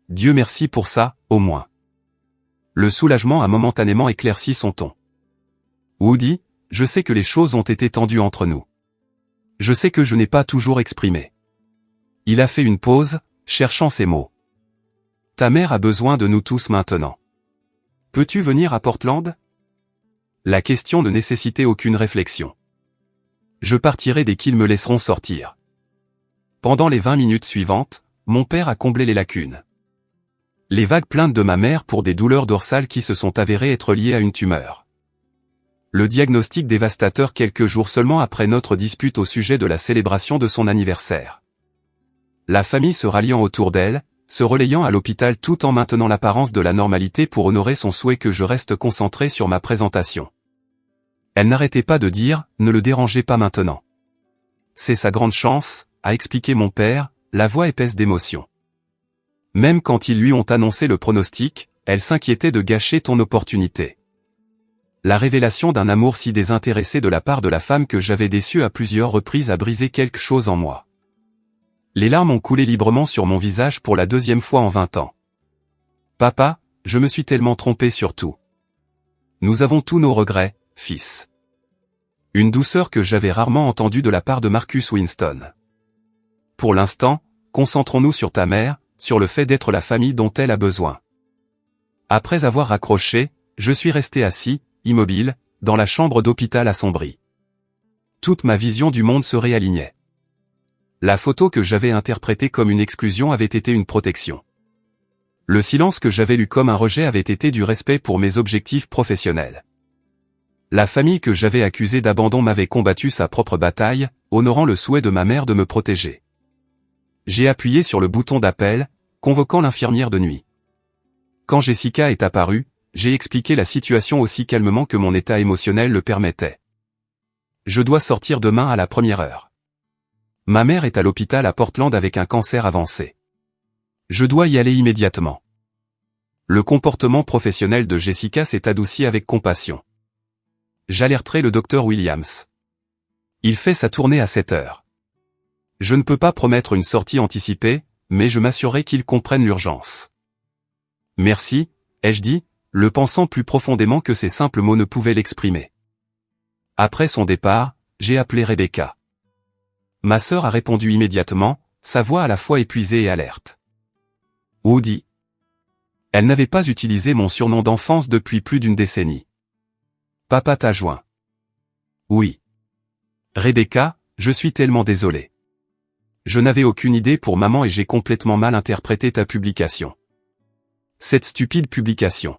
Dieu merci pour ça, au moins. Le soulagement a momentanément éclairci son ton. Woody, je sais que les choses ont été tendues entre nous. Je sais que je n'ai pas toujours exprimé. Il a fait une pause, cherchant ses mots. Ta mère a besoin de nous tous maintenant. Peux-tu venir à Portland? La question ne nécessitait aucune réflexion. Je partirai dès qu'ils me laisseront sortir. Pendant les 20 minutes suivantes, mon père a comblé les lacunes. Les vagues plaintes de ma mère pour des douleurs dorsales qui se sont avérées être liées à une tumeur. Le diagnostic dévastateur quelques jours seulement après notre dispute au sujet de la célébration de son anniversaire. La famille se ralliant autour d'elle, se relayant à l'hôpital tout en maintenant l'apparence de la normalité pour honorer son souhait que je reste concentré sur ma présentation. Elle n'arrêtait pas de dire, ne le dérangez pas maintenant. C'est sa grande chance, a expliqué mon père, la voix épaisse d'émotion. Même quand ils lui ont annoncé le pronostic, elle s'inquiétait de gâcher ton opportunité. La révélation d'un amour si désintéressé de la part de la femme que j'avais déçue à plusieurs reprises a brisé quelque chose en moi. Les larmes ont coulé librement sur mon visage pour la deuxième fois en 20 ans. Papa, je me suis tellement trompé sur tout. Nous avons tous nos regrets, fils. Une douceur que j'avais rarement entendue de la part de Marcus Winston. Pour l'instant, concentrons-nous sur ta mère, sur le fait d'être la famille dont elle a besoin. Après avoir raccroché, je suis resté assis, immobile, dans la chambre d'hôpital assombrie. Toute ma vision du monde se réalignait. La photo que j'avais interprétée comme une exclusion avait été une protection. Le silence que j'avais lu comme un rejet avait été du respect pour mes objectifs professionnels. La famille que j'avais accusée d'abandon m'avait combattu sa propre bataille, honorant le souhait de ma mère de me protéger. J'ai appuyé sur le bouton d'appel, convoquant l'infirmière de nuit. Quand Jessica est apparue, j'ai expliqué la situation aussi calmement que mon état émotionnel le permettait. Je dois sortir demain à la première heure. Ma mère est à l'hôpital à Portland avec un cancer avancé. Je dois y aller immédiatement. Le comportement professionnel de Jessica s'est adouci avec compassion. J'alerterai le docteur Williams. Il fait sa tournée à 7 heures. Je ne peux pas promettre une sortie anticipée, mais je m'assurerai qu'il comprenne l'urgence. Merci, ai-je dit, le pensant plus profondément que ces simples mots ne pouvaient l'exprimer. Après son départ, j'ai appelé Rebecca. Ma sœur a répondu immédiatement, sa voix à la fois épuisée et alerte. Woody. Elle n'avait pas utilisé mon surnom d'enfance depuis plus d'une décennie. Papa t'a joint. Oui. Rebecca, je suis tellement désolé. Je n'avais aucune idée pour maman et j'ai complètement mal interprété ta publication. Cette stupide publication.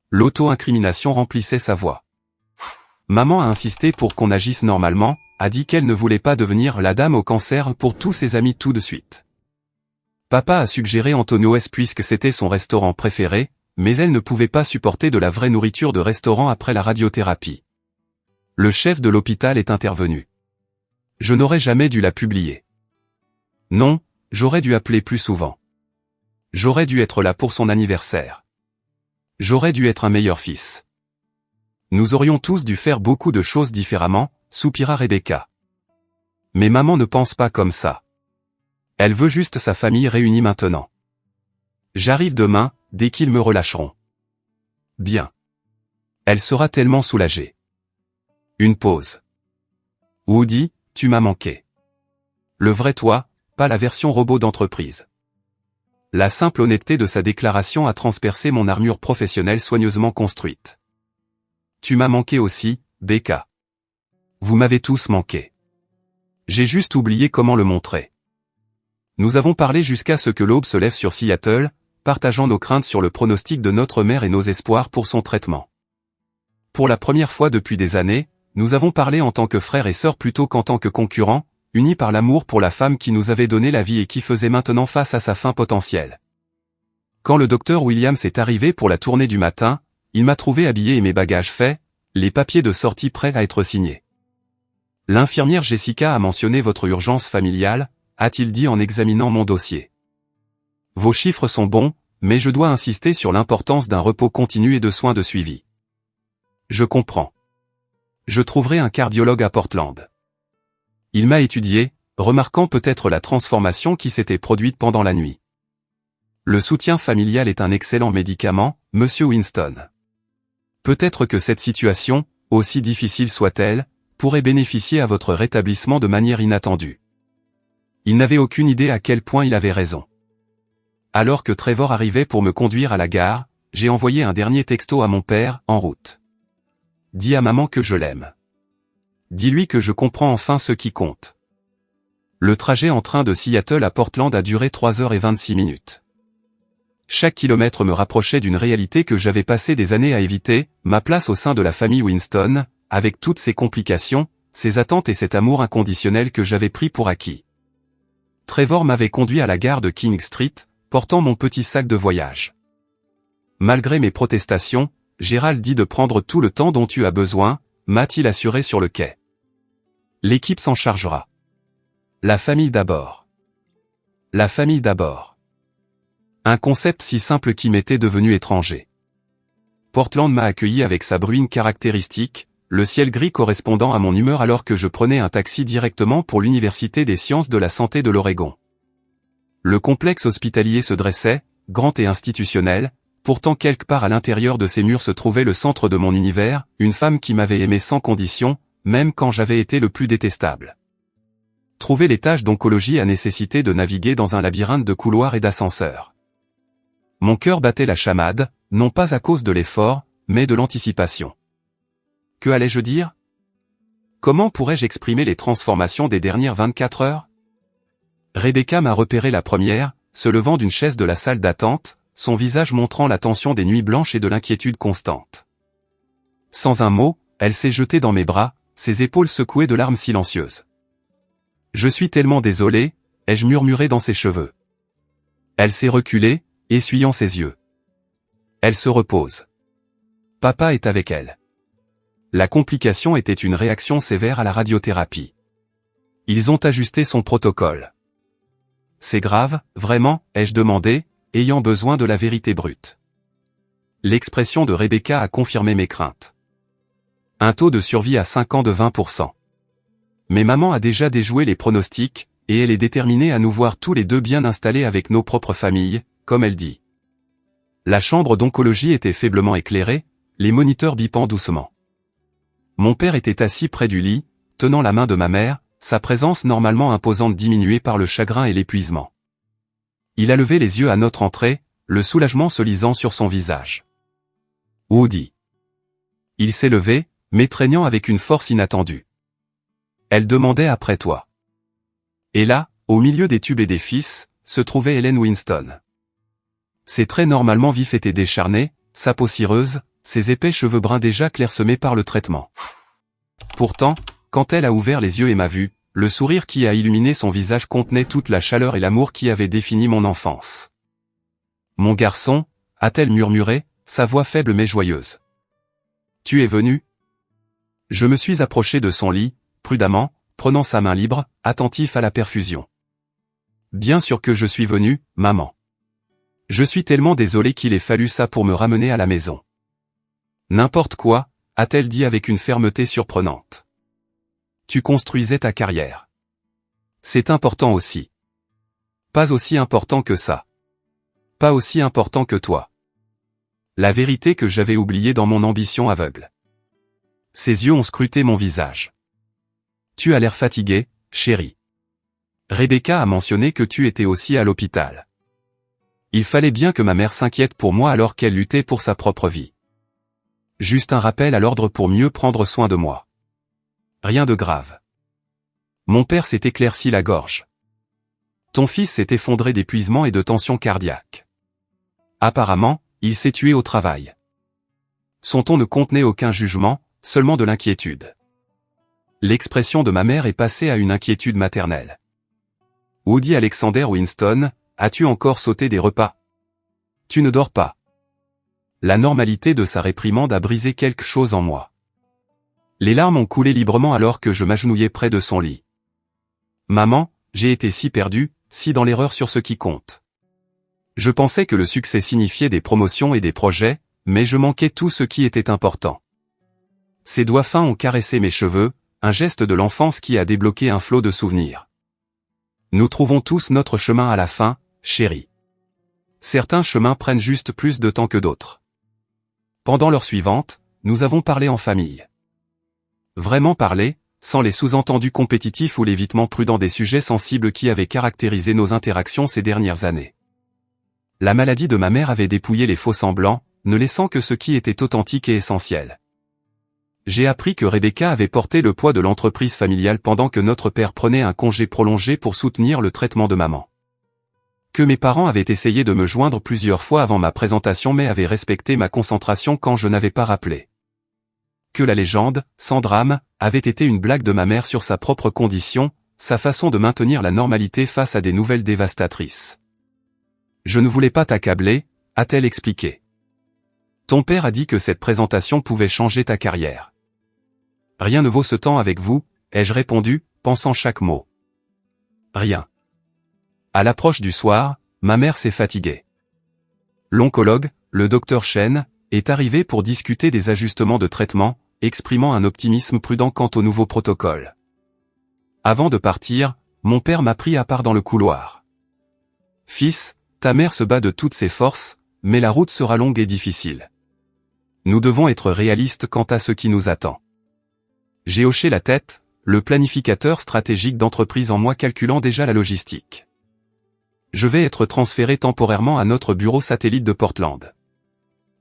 L'auto-incrimination remplissait sa voix. Maman a insisté pour qu'on agisse normalement, a dit qu'elle ne voulait pas devenir la dame au cancer pour tous ses amis tout de suite. Papa a suggéré Antonio S puisque c'était son restaurant préféré, mais elle ne pouvait pas supporter de la vraie nourriture de restaurant après la radiothérapie. Le chef de l'hôpital est intervenu. Je n'aurais jamais dû la publier. Non, j'aurais dû appeler plus souvent. J'aurais dû être là pour son anniversaire. J'aurais dû être un meilleur fils. Nous aurions tous dû faire beaucoup de choses différemment, soupira Rebecca. Mais maman ne pense pas comme ça. Elle veut juste sa famille réunie maintenant. J'arrive demain, dès qu'ils me relâcheront. Bien. Elle sera tellement soulagée. Une pause. Woody, tu m'as manqué. Le vrai toi, pas la version robot d'entreprise. La simple honnêteté de sa déclaration a transpercé mon armure professionnelle soigneusement construite. Tu m'as manqué aussi, Becca. Vous m'avez tous manqué. J'ai juste oublié comment le montrer. Nous avons parlé jusqu'à ce que l'aube se lève sur Seattle, partageant nos craintes sur le pronostic de notre mère et nos espoirs pour son traitement. Pour la première fois depuis des années, nous avons parlé en tant que frères et sœurs plutôt qu'en tant que concurrents, unis par l'amour pour la femme qui nous avait donné la vie et qui faisait maintenant face à sa fin potentielle. Quand le docteur Williams est arrivé pour la tournée du matin, il m'a trouvé habillé et mes bagages faits, les papiers de sortie prêts à être signés. L'infirmière Jessica a mentionné votre urgence familiale, a-t-il dit en examinant mon dossier. Vos chiffres sont bons, mais je dois insister sur l'importance d'un repos continu et de soins de suivi. Je comprends. Je trouverai un cardiologue à Portland. Il m'a étudié, remarquant peut-être la transformation qui s'était produite pendant la nuit. Le soutien familial est un excellent médicament, Monsieur Winston. Peut-être que cette situation, aussi difficile soit-elle, pourrait bénéficier à votre rétablissement de manière inattendue. Il n'avait aucune idée à quel point il avait raison. Alors que Trevor arrivait pour me conduire à la gare, j'ai envoyé un dernier texto à mon père, en route. Dis à maman que je l'aime. Dis-lui que je comprends enfin ce qui compte. Le trajet en train de Seattle à Portland a duré 3h26. Chaque kilomètre me rapprochait d'une réalité que j'avais passé des années à éviter, ma place au sein de la famille Winston, avec toutes ses complications, ses attentes et cet amour inconditionnel que j'avais pris pour acquis. Trevor m'avait conduit à la gare de King Street, portant mon petit sac de voyage. Malgré mes protestations, Gérald dit de prendre tout le temps dont tu as besoin, m'a-t-il assuré sur le quai. L'équipe s'en chargera. La famille d'abord. La famille d'abord. Un concept si simple qui m'était devenu étranger. Portland m'a accueilli avec sa bruine caractéristique, le ciel gris correspondant à mon humeur alors que je prenais un taxi directement pour l'Université des sciences de la santé de l'Oregon. Le complexe hospitalier se dressait, grand et institutionnel, pourtant quelque part à l'intérieur de ces murs se trouvait le centre de mon univers, une femme qui m'avait aimé sans condition, même quand j'avais été le plus détestable. Trouver l'étage d'oncologie a nécessité de naviguer dans un labyrinthe de couloirs et d'ascenseurs. Mon cœur battait la chamade, non pas à cause de l'effort, mais de l'anticipation. Que allais-je dire? Comment pourrais-je exprimer les transformations des dernières 24 heures? Rebecca m'a repéré la première, se levant d'une chaise de la salle d'attente, son visage montrant la tension des nuits blanches et de l'inquiétude constante. Sans un mot, elle s'est jetée dans mes bras, ses épaules secouées de larmes silencieuses. Je suis tellement désolé, ai-je murmuré dans ses cheveux. Elle s'est reculée, essuyant ses yeux. Elle se repose. Papa est avec elle. La complication était une réaction sévère à la radiothérapie. Ils ont ajusté son protocole. C'est grave, vraiment, ai-je demandé, ayant besoin de la vérité brute. L'expression de Rebecca a confirmé mes craintes. Un taux de survie à 5 ans de 20%. Mais maman a déjà déjoué les pronostics, et elle est déterminée à nous voir tous les deux bien installés avec nos propres familles, comme elle dit. La chambre d'oncologie était faiblement éclairée, les moniteurs bipant doucement. Mon père était assis près du lit, tenant la main de ma mère, sa présence normalement imposante diminuée par le chagrin et l'épuisement. Il a levé les yeux à notre entrée, le soulagement se lisant sur son visage. Woody. Il s'est levé, m'étreignant avec une force inattendue. Elle demandait après toi. Et là, Au milieu des tubes et des fils, se trouvait Helen Winston. Ses traits normalement vifs étaient décharnés, sa peau cireuse, ses épais cheveux bruns déjà clairsemés par le traitement. Pourtant, quand elle a ouvert les yeux et m'a vu, le sourire qui a illuminé son visage contenait toute la chaleur et l'amour qui avaient défini mon enfance. « Mon garçon » a-t-elle murmuré, sa voix faible mais joyeuse. « Tu es venu ?» Je me suis approché de son lit, prudemment, prenant sa main libre, attentif à la perfusion. « Bien sûr que je suis venu, maman. Je suis tellement désolé qu'il ait fallu ça pour me ramener à la maison. »« N'importe quoi » a-t-elle dit avec une fermeté surprenante. « Tu construisais ta carrière. C'est important aussi. Pas aussi important que ça. Pas aussi important que toi. La vérité que j'avais oubliée dans mon ambition aveugle. » Ses yeux ont scruté mon visage. « Tu as l'air fatigué, chérie. Rebecca a mentionné que tu étais aussi à l'hôpital. Il fallait bien que ma mère s'inquiète pour moi alors qu'elle luttait pour sa propre vie. Juste un rappel à l'ordre pour mieux prendre soin de moi. Rien de grave. » Mon père s'est éclairci la gorge. « Ton fils s'est effondré d'épuisement et de tension cardiaque. Apparemment, il s'est tué au travail. » Son ton ne contenait aucun jugement, seulement de l'inquiétude. L'expression de ma mère est passée à une inquiétude maternelle. « Woody Alexander Winston, as-tu encore sauté des repas? Tu ne dors pas. » La normalité de sa réprimande a brisé quelque chose en moi. Les larmes ont coulé librement alors que je m'agenouillais près de son lit. « Maman, j'ai été si perdu, si dans l'erreur sur ce qui compte. Je pensais que le succès signifiait des promotions et des projets, mais je manquais tout ce qui était important. » Ses doigts fins ont caressé mes cheveux, un geste de l'enfance qui a débloqué un flot de souvenirs. « Nous trouvons tous notre chemin à la fin, chérie. Certains chemins prennent juste plus de temps que d'autres. » Pendant l'heure suivante, nous avons parlé en famille. Vraiment parlé, sans les sous-entendus compétitifs ou l'évitement prudent des sujets sensibles qui avaient caractérisé nos interactions ces dernières années. La maladie de ma mère avait dépouillé les faux-semblants, ne laissant que ce qui était authentique et essentiel. J'ai appris que Rebecca avait porté le poids de l'entreprise familiale pendant que notre père prenait un congé prolongé pour soutenir le traitement de maman. Que mes parents avaient essayé de me joindre plusieurs fois avant ma présentation mais avaient respecté ma concentration quand je n'avais pas rappelé. Que la légende, sans drame, avait été une blague de ma mère sur sa propre condition, sa façon de maintenir la normalité face à des nouvelles dévastatrices. « Je ne voulais pas t'accabler » a-t-elle expliqué. « Ton père a dit que cette présentation pouvait changer ta carrière. »« Rien ne vaut ce temps avec vous » ai-je répondu, pensant chaque mot. « Rien. » À l'approche du soir, ma mère s'est fatiguée. L'oncologue, le docteur Chen, est arrivé pour discuter des ajustements de traitement, exprimant un optimisme prudent quant au nouveau protocole. Avant de partir, mon père m'a pris à part dans le couloir. « Fils, ta mère se bat de toutes ses forces, mais la route sera longue et difficile. Nous devons être réalistes quant à ce qui nous attend. » J'ai hoché la tête, le planificateur stratégique d'entreprise en moi calculant déjà la logistique. Je vais être transféré temporairement à notre bureau satellite de Portland.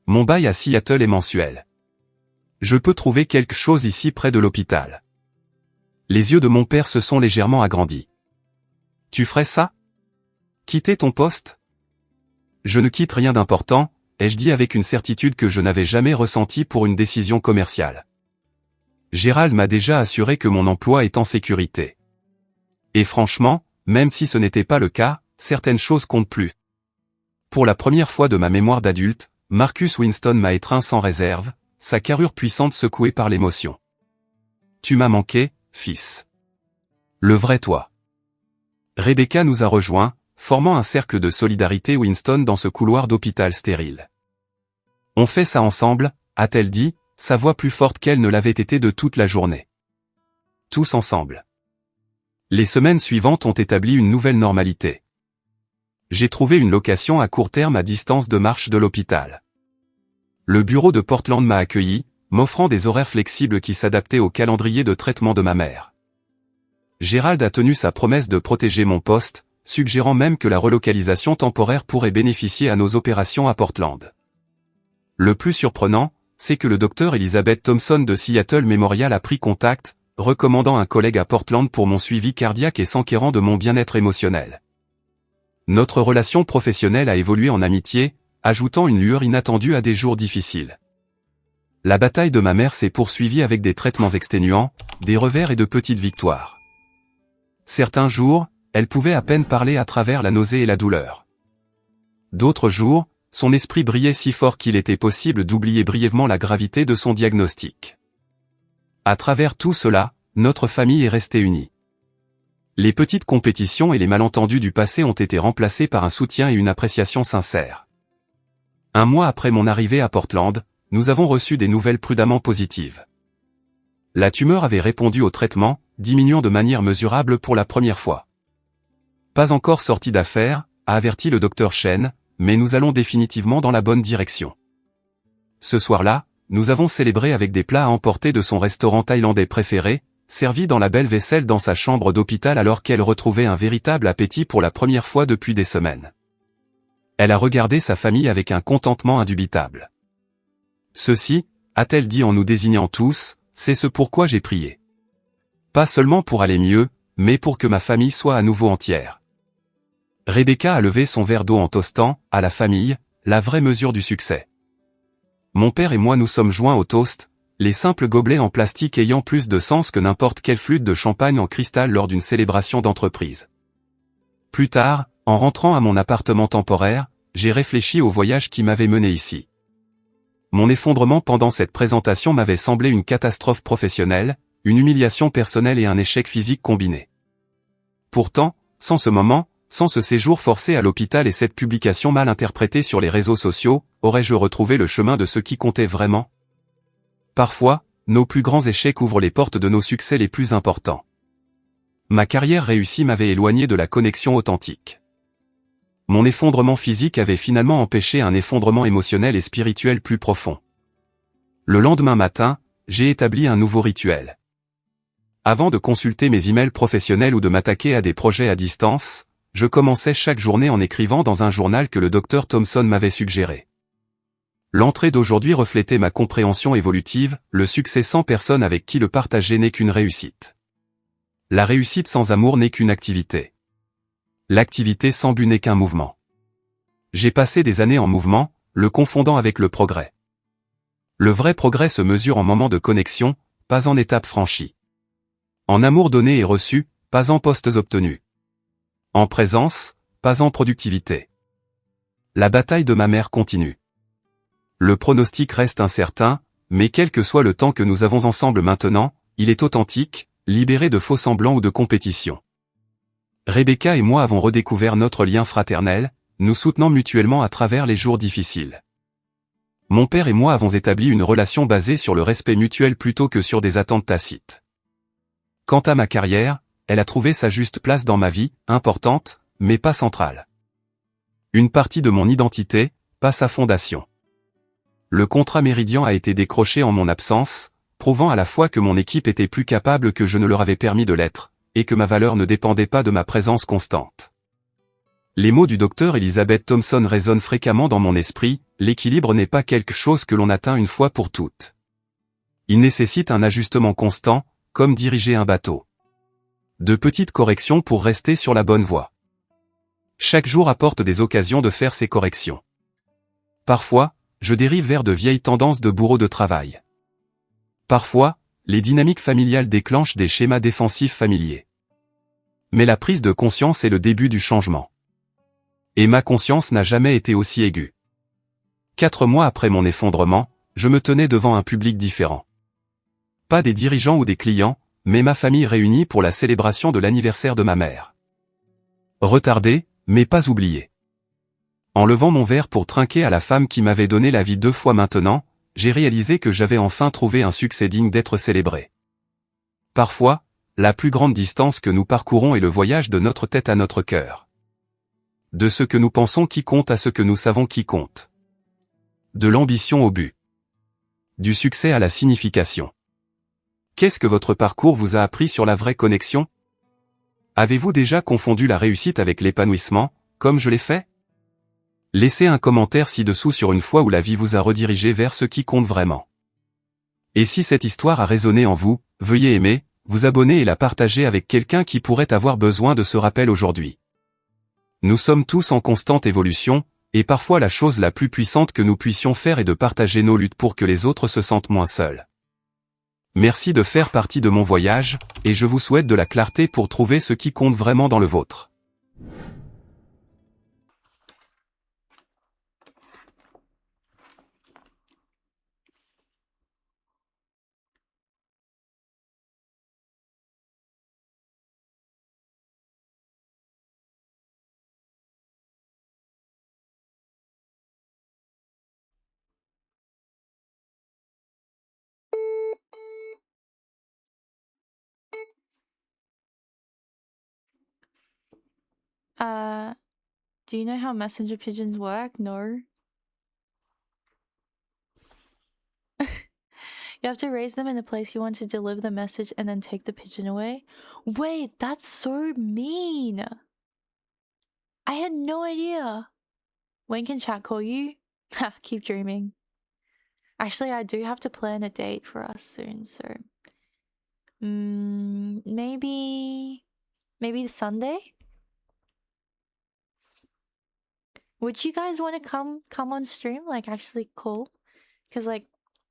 Mon bail à Seattle est mensuel. Je peux trouver quelque chose ici près de l'hôpital. Les yeux de mon père se sont légèrement agrandis. Tu ferais ça? Quitter ton poste? Je ne quitte rien d'important, ai-je dit avec une certitude que je n'avais jamais ressentie pour une décision commerciale. Gérald m'a déjà assuré que mon emploi est en sécurité. Et franchement, même si ce n'était pas le cas, certaines choses comptent plus. Pour la première fois de ma mémoire d'adulte, Marcus Winston m'a étreint sans réserve, sa carrure puissante secouée par l'émotion. Tu m'as manqué, fils. Le vrai toi. Rebecca nous a rejoints, formant un cercle de solidarité Winston dans ce couloir d'hôpital stérile. On fait ça ensemble, a-t-elle dit, sa voix plus forte qu'elle ne l'avait été de toute la journée. Tous ensemble. Les semaines suivantes ont établi une nouvelle normalité. J'ai trouvé une location à court terme à distance de marche de l'hôpital. Le bureau de Portland m'a accueilli, m'offrant des horaires flexibles qui s'adaptaient au calendrier de traitement de ma mère. Gérald a tenu sa promesse de protéger mon poste, suggérant même que la relocalisation temporaire pourrait bénéficier à nos opérations à Portland. Le plus surprenant, c'est que le docteur Elizabeth Thompson de Seattle Memorial a pris contact, recommandant un collègue à Portland pour mon suivi cardiaque et s'enquérant de mon bien-être émotionnel. Notre relation professionnelle a évolué en amitié, ajoutant une lueur inattendue à des jours difficiles. La bataille de ma mère s'est poursuivie avec des traitements exténuants, des revers et de petites victoires. Certains jours, elle pouvait à peine parler à travers la nausée et la douleur. D'autres jours, son esprit brillait si fort qu'il était possible d'oublier brièvement la gravité de son diagnostic. À travers tout cela, notre famille est restée unie. Les petites compétitions et les malentendus du passé ont été remplacés par un soutien et une appréciation sincère. Un mois après mon arrivée à Portland, nous avons reçu des nouvelles prudemment positives. La tumeur avait répondu au traitement, diminuant de manière mesurable pour la première fois. Pas encore sorti d'affaires, a averti le docteur Chen, mais nous allons définitivement dans la bonne direction. Ce soir-là, nous avons célébré avec des plats à emporter de son restaurant thaïlandais préféré, servis dans la belle vaisselle dans sa chambre d'hôpital alors qu'elle retrouvait un véritable appétit pour la première fois depuis des semaines. Elle a regardé sa famille avec un contentement indubitable. Ceci, a-t-elle dit en nous désignant tous, c'est ce pourquoi j'ai prié. Pas seulement pour aller mieux, mais pour que ma famille soit à nouveau entière. Rebecca a levé son verre d'eau en toastant, à la famille, la vraie mesure du succès. Mon père et moi nous sommes joints au toast, les simples gobelets en plastique ayant plus de sens que n'importe quelle flûte de champagne en cristal lors d'une célébration d'entreprise. Plus tard, en rentrant à mon appartement temporaire, j'ai réfléchi au voyage qui m'avait mené ici. Mon effondrement pendant cette présentation m'avait semblé une catastrophe professionnelle, une humiliation personnelle et un échec physique combiné. Pourtant, sans ce moment, sans ce séjour forcé à l'hôpital et cette publication mal interprétée sur les réseaux sociaux, aurais-je retrouvé le chemin de ce qui comptait vraiment ? Parfois, nos plus grands échecs ouvrent les portes de nos succès les plus importants. Ma carrière réussie m'avait éloigné de la connexion authentique. Mon effondrement physique avait finalement empêché un effondrement émotionnel et spirituel plus profond. Le lendemain matin, j'ai établi un nouveau rituel. Avant de consulter mes emails professionnels ou de m'attaquer à des projets à distance, je commençais chaque journée en écrivant dans un journal que le Dr Thompson m'avait suggéré. L'entrée d'aujourd'hui reflétait ma compréhension évolutive, le succès sans personne avec qui le partager n'est qu'une réussite. La réussite sans amour n'est qu'une activité. L'activité sans but n'est qu'un mouvement. J'ai passé des années en mouvement, le confondant avec le progrès. Le vrai progrès se mesure en moments de connexion, pas en étapes franchies. En amour donné et reçu, pas en postes obtenus. En présence, pas en productivité. La bataille de ma mère continue. Le pronostic reste incertain, mais quel que soit le temps que nous avons ensemble maintenant, il est authentique, libéré de faux semblants ou de compétition. Rebecca et moi avons redécouvert notre lien fraternel, nous soutenant mutuellement à travers les jours difficiles. Mon père et moi avons établi une relation basée sur le respect mutuel plutôt que sur des attentes tacites. Quant à ma carrière, elle a trouvé sa juste place dans ma vie, importante, mais pas centrale. Une partie de mon identité, pas sa fondation. Le contrat Méridien a été décroché en mon absence, prouvant à la fois que mon équipe était plus capable que je ne leur avais permis de l'être, et que ma valeur ne dépendait pas de ma présence constante. Les mots du docteur Elizabeth Thompson résonnent fréquemment dans mon esprit, l'équilibre n'est pas quelque chose que l'on atteint une fois pour toutes. Il nécessite un ajustement constant, comme diriger un bateau. De petites corrections pour rester sur la bonne voie. Chaque jour apporte des occasions de faire ces corrections. Parfois, je dérive vers de vieilles tendances de bourreau de travail. Parfois, les dynamiques familiales déclenchent des schémas défensifs familiers. Mais la prise de conscience est le début du changement. Et ma conscience n'a jamais été aussi aiguë. 4 mois après mon effondrement, je me tenais devant un public différent. Pas des dirigeants ou des clients, mais ma famille réunie pour la célébration de l'anniversaire de ma mère. Retardé, mais pas oublié. En levant mon verre pour trinquer à la femme qui m'avait donné la vie 2 fois maintenant, j'ai réalisé que j'avais enfin trouvé un succès digne d'être célébré. Parfois, la plus grande distance que nous parcourons est le voyage de notre tête à notre cœur. De ce que nous pensons qui compte à ce que nous savons qui compte. De l'ambition au but. Du succès à la signification. Qu'est-ce que votre parcours vous a appris sur la vraie connexion ? Avez-vous déjà confondu la réussite avec l'épanouissement, comme je l'ai fait ? Laissez un commentaire ci-dessous sur une fois où la vie vous a redirigé vers ce qui compte vraiment. Et si cette histoire a résonné en vous, veuillez aimer, vous abonner et la partager avec quelqu'un qui pourrait avoir besoin de ce rappel aujourd'hui. Nous sommes tous en constante évolution, et parfois la chose la plus puissante que nous puissions faire est de partager nos luttes pour que les autres se sentent moins seuls. Merci de faire partie de mon voyage, et je vous souhaite de la clarté pour trouver ce qui compte vraiment dans le vôtre. Do you know how messenger pigeons work? No. You have to raise them in the place you want to deliver the message and then take the pigeon away. Wait, that's so mean. I had no idea. When can chat call you? Ha, keep dreaming. Actually, I do have to plan a date for us soon, so... maybe Sunday? Would you guys want to come on stream? Like, actually call? Because, like,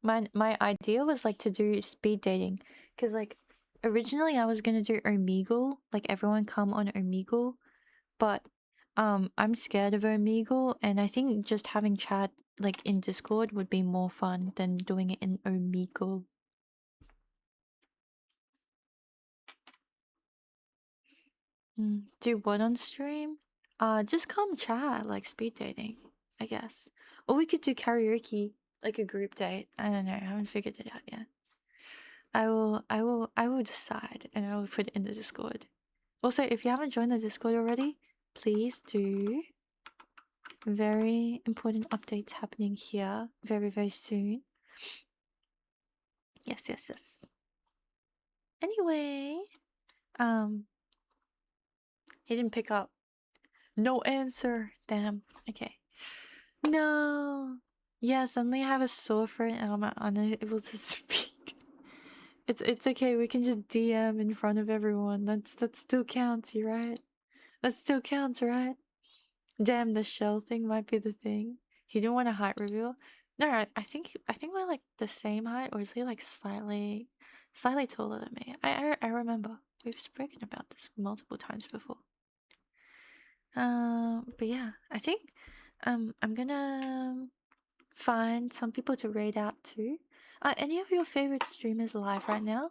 my idea was, like, to do speed dating. Because, like, originally I was gonna do Omegle. Like, everyone come on Omegle. But, I'm scared of Omegle. And I think just having chat, like, in Discord would be more fun than doing it in Omegle. Do what on stream? Just come chat, like speed dating, I guess. Or we could do karaoke, like a group date. I don't know, I haven't figured it out yet. I will decide and I will put it in the Discord. Also, if you haven't joined the Discord already, please do. Very important updates happening here very, very soon. Yes. Anyway, he didn't pick up. No answer. Damn. Okay. No. Yeah, suddenly I have a sore throat and I'm unable to speak. It's okay. We can just DM in front of everyone. That still counts, you right? That still counts, right? Damn, the shell thing might be the thing. He didn't want a height reveal. No, I think we're like the same height, or is he like slightly taller than me? I remember we've spoken about this multiple times before. But yeah, I think I'm gonna find some people to raid out to. Any of your favorite streamers live right now?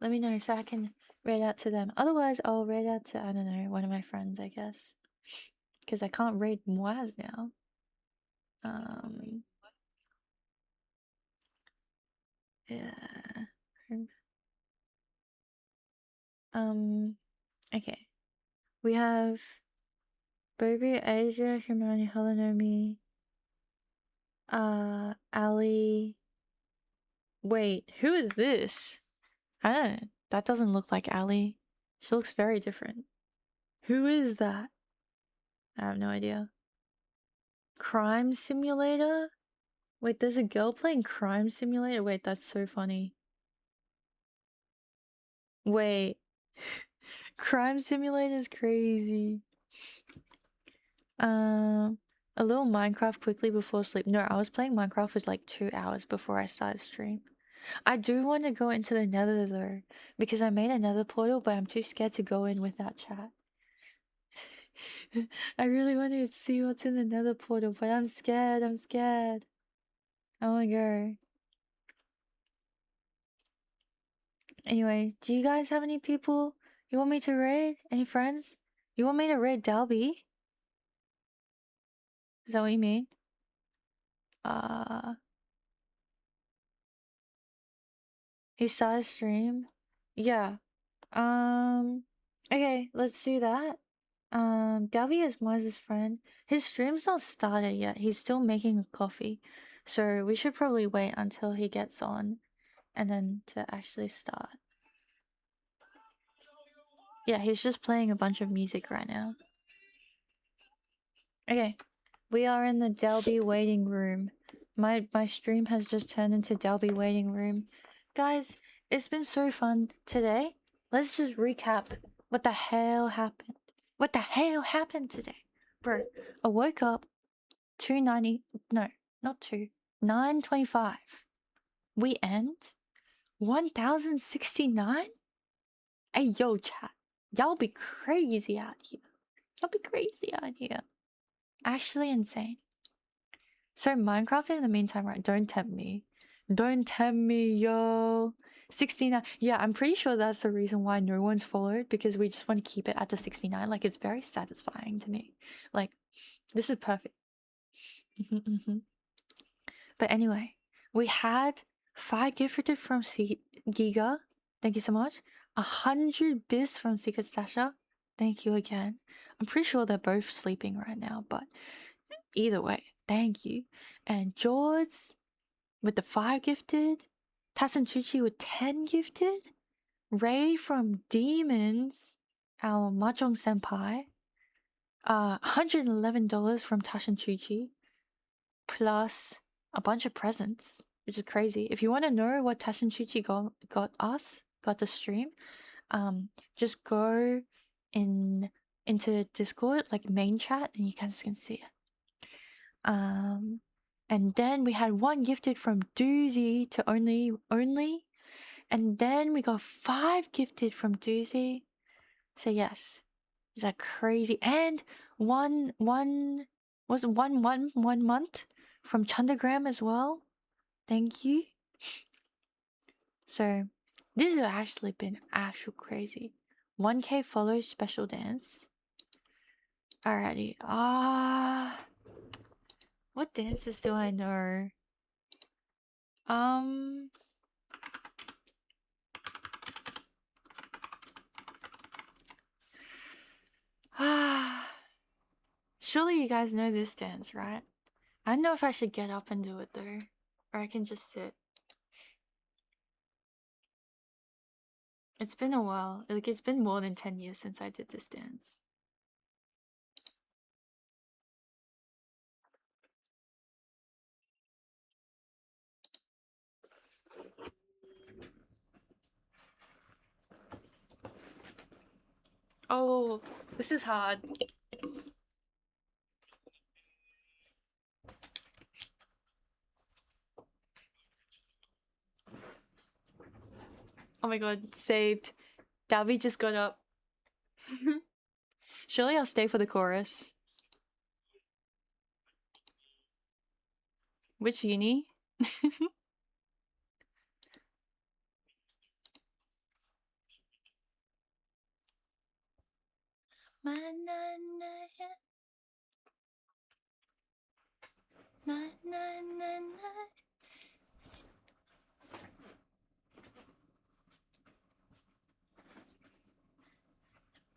Let me know so I can raid out to them. Otherwise, I'll raid out to, I don't know, one of my friends, I guess. Because I can't raid Moaz now. Yeah. Okay. We have Bobby, Asia, Hermione, Helenomi, Ali. Wait, who is this? I don't know. That doesn't look like Ali. She looks very different. Who is that? I have no idea. Crime Simulator? Wait, there's a girl playing Crime Simulator? Wait, that's so funny. Wait. Crime Simulator is crazy. A little Minecraft quickly before sleep. No, I was playing Minecraft for like 2 hours before I started stream. I do want to go into the nether though, because I made another portal, but I'm too scared to go in without chat. I really want to see what's in the nether portal, but I'm scared. I want to go. Anyway, do you guys have any people you want me to raid? Any friends? You want me to raid Dalby? Is that what you mean? He started stream? Yeah. Okay, let's do that. Dalby is Miles' friend. His stream's not started yet. He's still making a coffee. So we should probably wait until he gets on and then to actually start. Yeah, he's just playing a bunch of music right now. Okay, we are in the Dalby waiting room. My stream has just turned into Dalby waiting room. Guys, It's been so fun today. Let's just recap what the hell happened. What the hell happened today? Bro, I woke up 2:90. No, not 2. 9:25. We end 1069? Hey, yo, chat. Y'all be crazy out here. Y'all be crazy out here. Actually insane. So Minecraft in the meantime, right? Don't tempt me. Don't tempt me, yo. 69. Yeah, I'm pretty sure that's the reason why no one's followed, because we just want to keep it at the 69. Like, it's very satisfying to me. Like, this is perfect. But anyway, we had 5 gifted from Giga. Thank you so much. 100 bits from Secret Stasha. Thank you again. I'm pretty sure they're both sleeping right now, but either way, thank you. And George with the 5 gifted. Tasantuchi with 10 gifted. Ray from Demons, our Mahjong senpai. $111 from Tasantuchi. Plus a bunch of presents, which is crazy. If you want to know what Tasantuchi got the stream, just go into Discord, like main chat, and you guys can see it. And then we had 1 gifted from Doozy to only, and then we got 5 gifted from Doozy. So yes, is that crazy? And one month from Chandagram as well. Thank you. So this has actually been actual crazy. 1K followers special dance. Alrighty. What dances do I know? Surely you guys know this dance, right? I don't know if I should get up and do it though, or I can just sit. It's been a while. Like, it's been more than 10 years since I did this dance. Oh, this is hard. Oh my god, saved. Davy just got up. Surely I'll stay for the chorus. Which uni?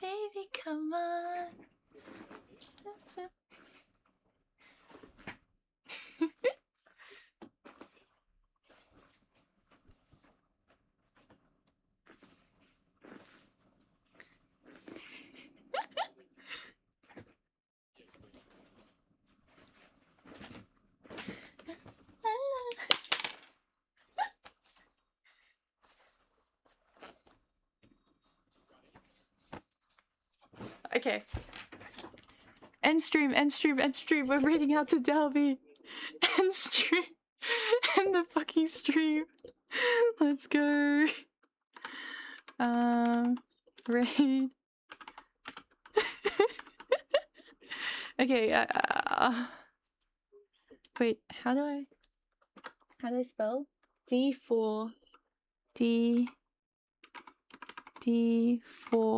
Baby, come on. Okay. End stream. We're reading out to Delby. End stream. End the fucking stream. Let's go. Raid. Okay, wait, how do I spell? D4